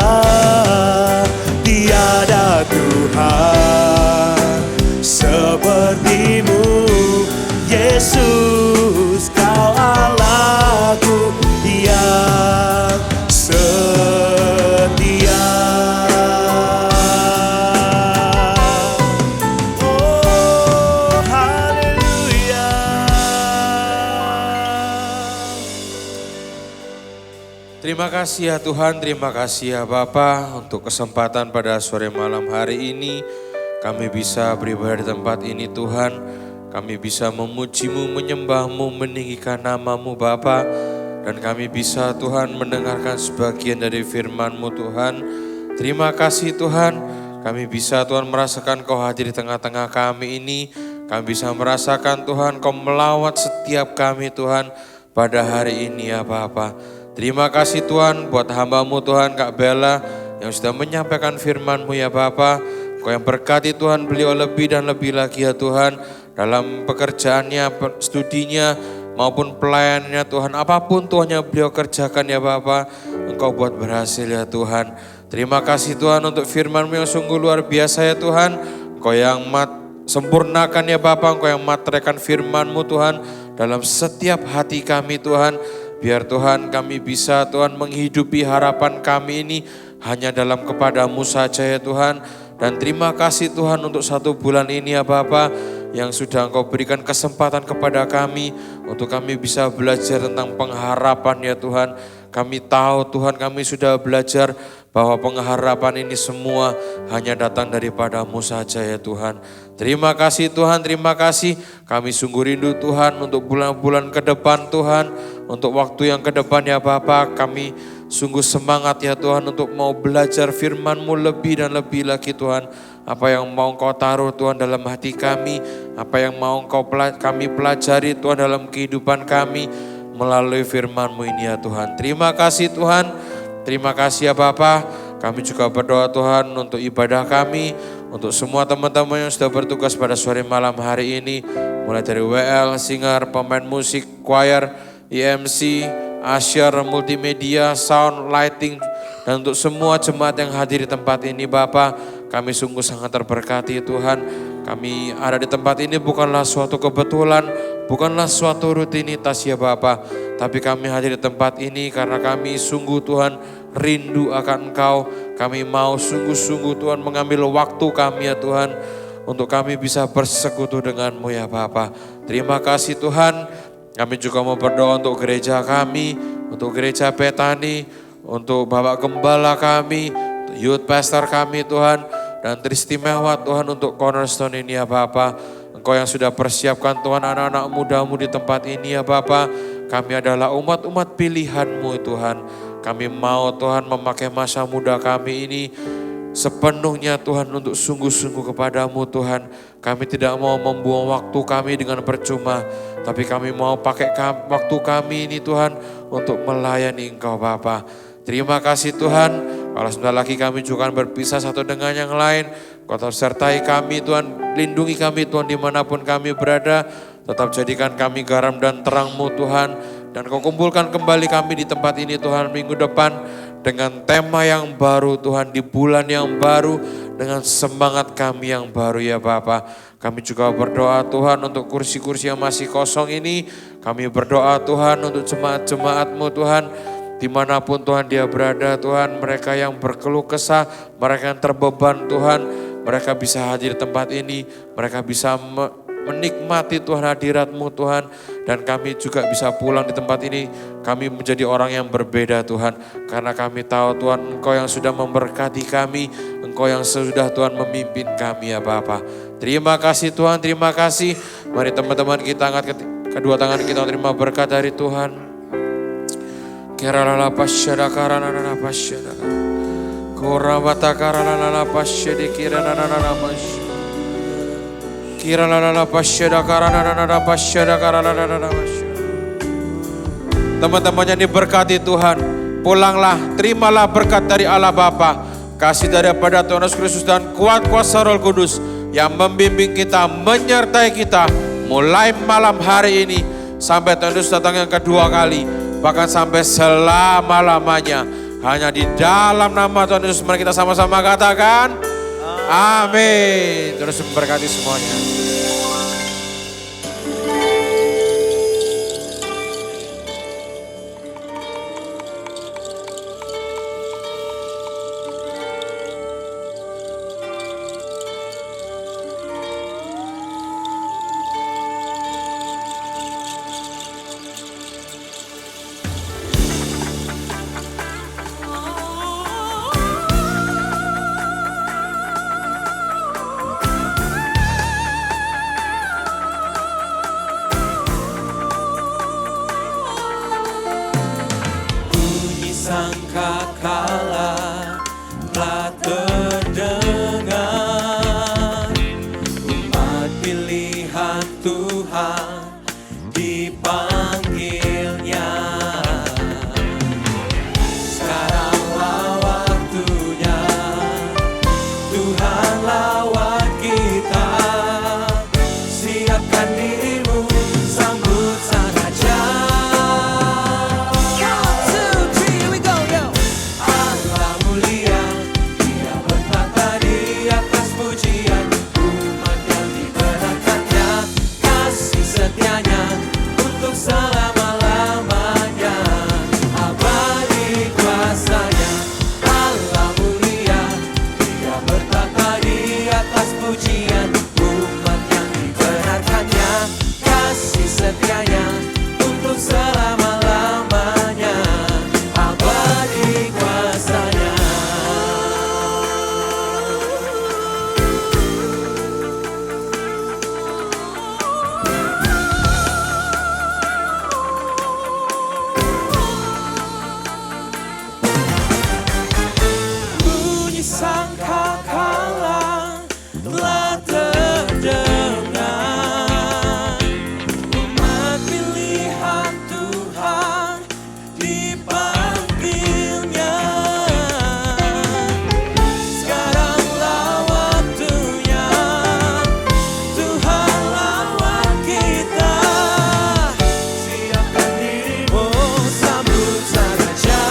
Tiada Tuhan sepertimu, Yesus, kau Allahku yang setia. Oh, haleluya. Terima kasih ya Tuhan, terima kasih ya Bapa untuk kesempatan pada sore malam hari ini. Kami bisa beribadah di tempat ini Tuhan. Kami bisa memuji-Mu, menyembah-Mu, meninggikan nama-Mu Bapa. Dan kami bisa Tuhan mendengarkan sebagian dari firman-Mu Tuhan. Terima kasih Tuhan, kami bisa Tuhan merasakan Kau hadir di tengah-tengah kami ini. Kami bisa merasakan Tuhan Kau melawat setiap kami Tuhan pada hari ini ya Bapa. Terima kasih Tuhan buat hamba-Mu Tuhan Kak Bella yang sudah menyampaikan firman-Mu ya Bapa. Kau yang berkati Tuhan beliau lebih dan lebih lagi ya Tuhan. Dalam pekerjaannya, studinya maupun pelayanannya Tuhan. Apapun Tuhan yang beliau kerjakan ya Bapa. Engkau buat berhasil ya Tuhan. Terima kasih Tuhan untuk firman-Mu yang sungguh luar biasa ya Tuhan. Engkau yang sempurnakan ya Bapa. Engkau yang materaikan firman-Mu Tuhan dalam setiap hati kami Tuhan. Biar Tuhan kami bisa Tuhan menghidupi harapan kami ini hanya dalam kepadamu saja ya Tuhan. Dan terima kasih Tuhan untuk 1 bulan ini ya Bapa yang sudah Engkau berikan kesempatan kepada kami untuk kami bisa belajar tentang pengharapan ya Tuhan. Kami tahu Tuhan kami sudah belajar bahwa pengharapan ini semua hanya datang daripada-Mu saja ya Tuhan. Terima kasih Tuhan, terima kasih. Kami sungguh rindu Tuhan untuk bulan-bulan ke depan Tuhan. Untuk waktu yang ke depan ya Bapa, kami sungguh semangat ya Tuhan untuk mau belajar firman-Mu lebih dan lebih lagi Tuhan. Apa yang mau Engkau taruh Tuhan dalam hati kami, apa yang mau kami pelajari Tuhan dalam kehidupan kami melalui firman-Mu ini ya Tuhan. Terima kasih Tuhan, terima kasih ya Bapa. Kami juga berdoa Tuhan untuk ibadah kami, untuk semua teman-teman yang sudah bertugas pada sore malam hari ini. Mulai dari WL, singer, pemain musik, choir, IMC, Asyar, multimedia, sound, lighting, dan untuk semua jemaat yang hadir di tempat ini Bapa, kami sungguh sangat terberkati Tuhan. Kami ada di tempat ini bukanlah suatu kebetulan, bukanlah suatu rutinitas ya Bapa, tapi kami hadir di tempat ini karena kami sungguh Tuhan rindu akan Engkau. Kami mau sungguh-sungguh Tuhan mengambil waktu kami ya Tuhan, untuk kami bisa bersekutu dengan-Mu ya Bapa. Terima kasih Tuhan. Kami juga mau berdoa untuk gereja kami, untuk gereja Petani, untuk Bapak Gembala kami, untuk youth pastor kami Tuhan, dan teristimewa Tuhan untuk Cornerstone ini ya Bapa. Engkau yang sudah persiapkan Tuhan anak-anak muda-Mu di tempat ini ya Bapa. Kami adalah umat-umat pilihan-Mu Tuhan. Kami mau Tuhan memakai masa muda kami ini sepenuhnya Tuhan untuk sungguh-sungguh kepada-Mu Tuhan. Kami tidak mau membuang waktu kami dengan percuma, tapi kami mau pakai waktu kami ini Tuhan untuk melayani Engkau Bapa. Terima kasih Tuhan, kalau sebentar lagi kami juga akan berpisah satu dengan yang lain. Kau sertai kami Tuhan, lindungi kami Tuhan dimanapun kami berada. Tetap jadikan kami garam dan terang-Mu Tuhan. Dan Kau kumpulkan kembali kami di tempat ini Tuhan minggu depan. dengan tema yang baru Tuhan, di bulan yang baru, dengan semangat kami yang baru ya Bapa. Kami juga berdoa Tuhan untuk kursi-kursi yang masih kosong ini. Kami berdoa Tuhan untuk jemaat-jemaat-Mu Tuhan. Dimanapun Tuhan dia berada Tuhan, mereka yang berkeluh kesah, mereka yang terbeban Tuhan, mereka bisa hadir di tempat ini, mereka bisa menikmati Tuhan hadirat-Mu Tuhan, dan kami juga bisa pulang di tempat ini, kami menjadi orang yang berbeda Tuhan, karena kami tahu Tuhan Engkau yang sudah memberkati kami, Engkau yang sudah Tuhan memimpin kami ya Bapa. Terima kasih Tuhan, terima kasih. Mari teman-teman kita angkat kedua tangan kita terima berkat dari Tuhan. Kerala pasyada karana pasyada. Korabata karana pasyada kirana pasyada. Kirana pasyada karana pasyada karana pasyada. Teman-teman yang diberkati Tuhan, pulanglah, terimalah berkat dari Allah Bapa, kasih daripada Tuhan Yesus Kristus dan kuat kuasa Roh Kudus yang membimbing kita, menyertai kita mulai malam hari ini sampai Tuhan Yesus datang yang kedua kali. Bahkan sampai selama-lamanya. Hanya di dalam nama Tuhan Yesus mari kita sama-sama katakan amin. Terus memberkati semuanya. Sangkakala telah terdengar, umat pilihan Tuhan dipanggilnya. Sekaranglah waktunya, Tuhan lawan kita. Siapkan dirimu, sambut sang Raja. Sangkakala telah terdengar, umat pilihan Tuhan dipanggilnya. Sekaranglah waktunya, Tuhan lawan kita. Siapkan dirimu, sambut sang Raja.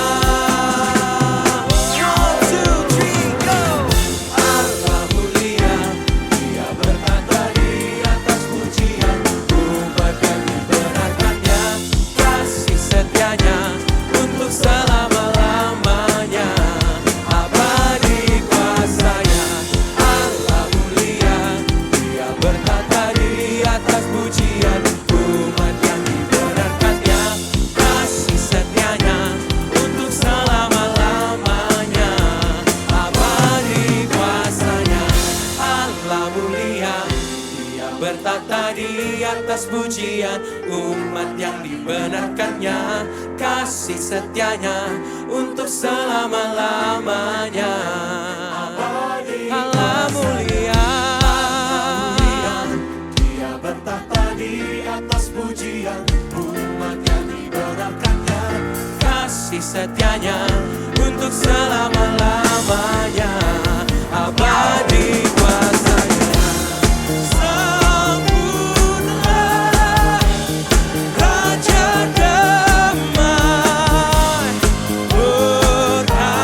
Bertata di atas pujian, umat yang dibenarkannya, kasih setianya untuk selama-lamanya. Allah mulia, Dia bertata di atas pujian, umat yang dibenarkannya, kasih setianya untuk selama-lamanya. Abadi kuasanya. Raja damai berkata.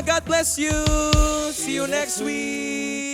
God bless you. See you next week.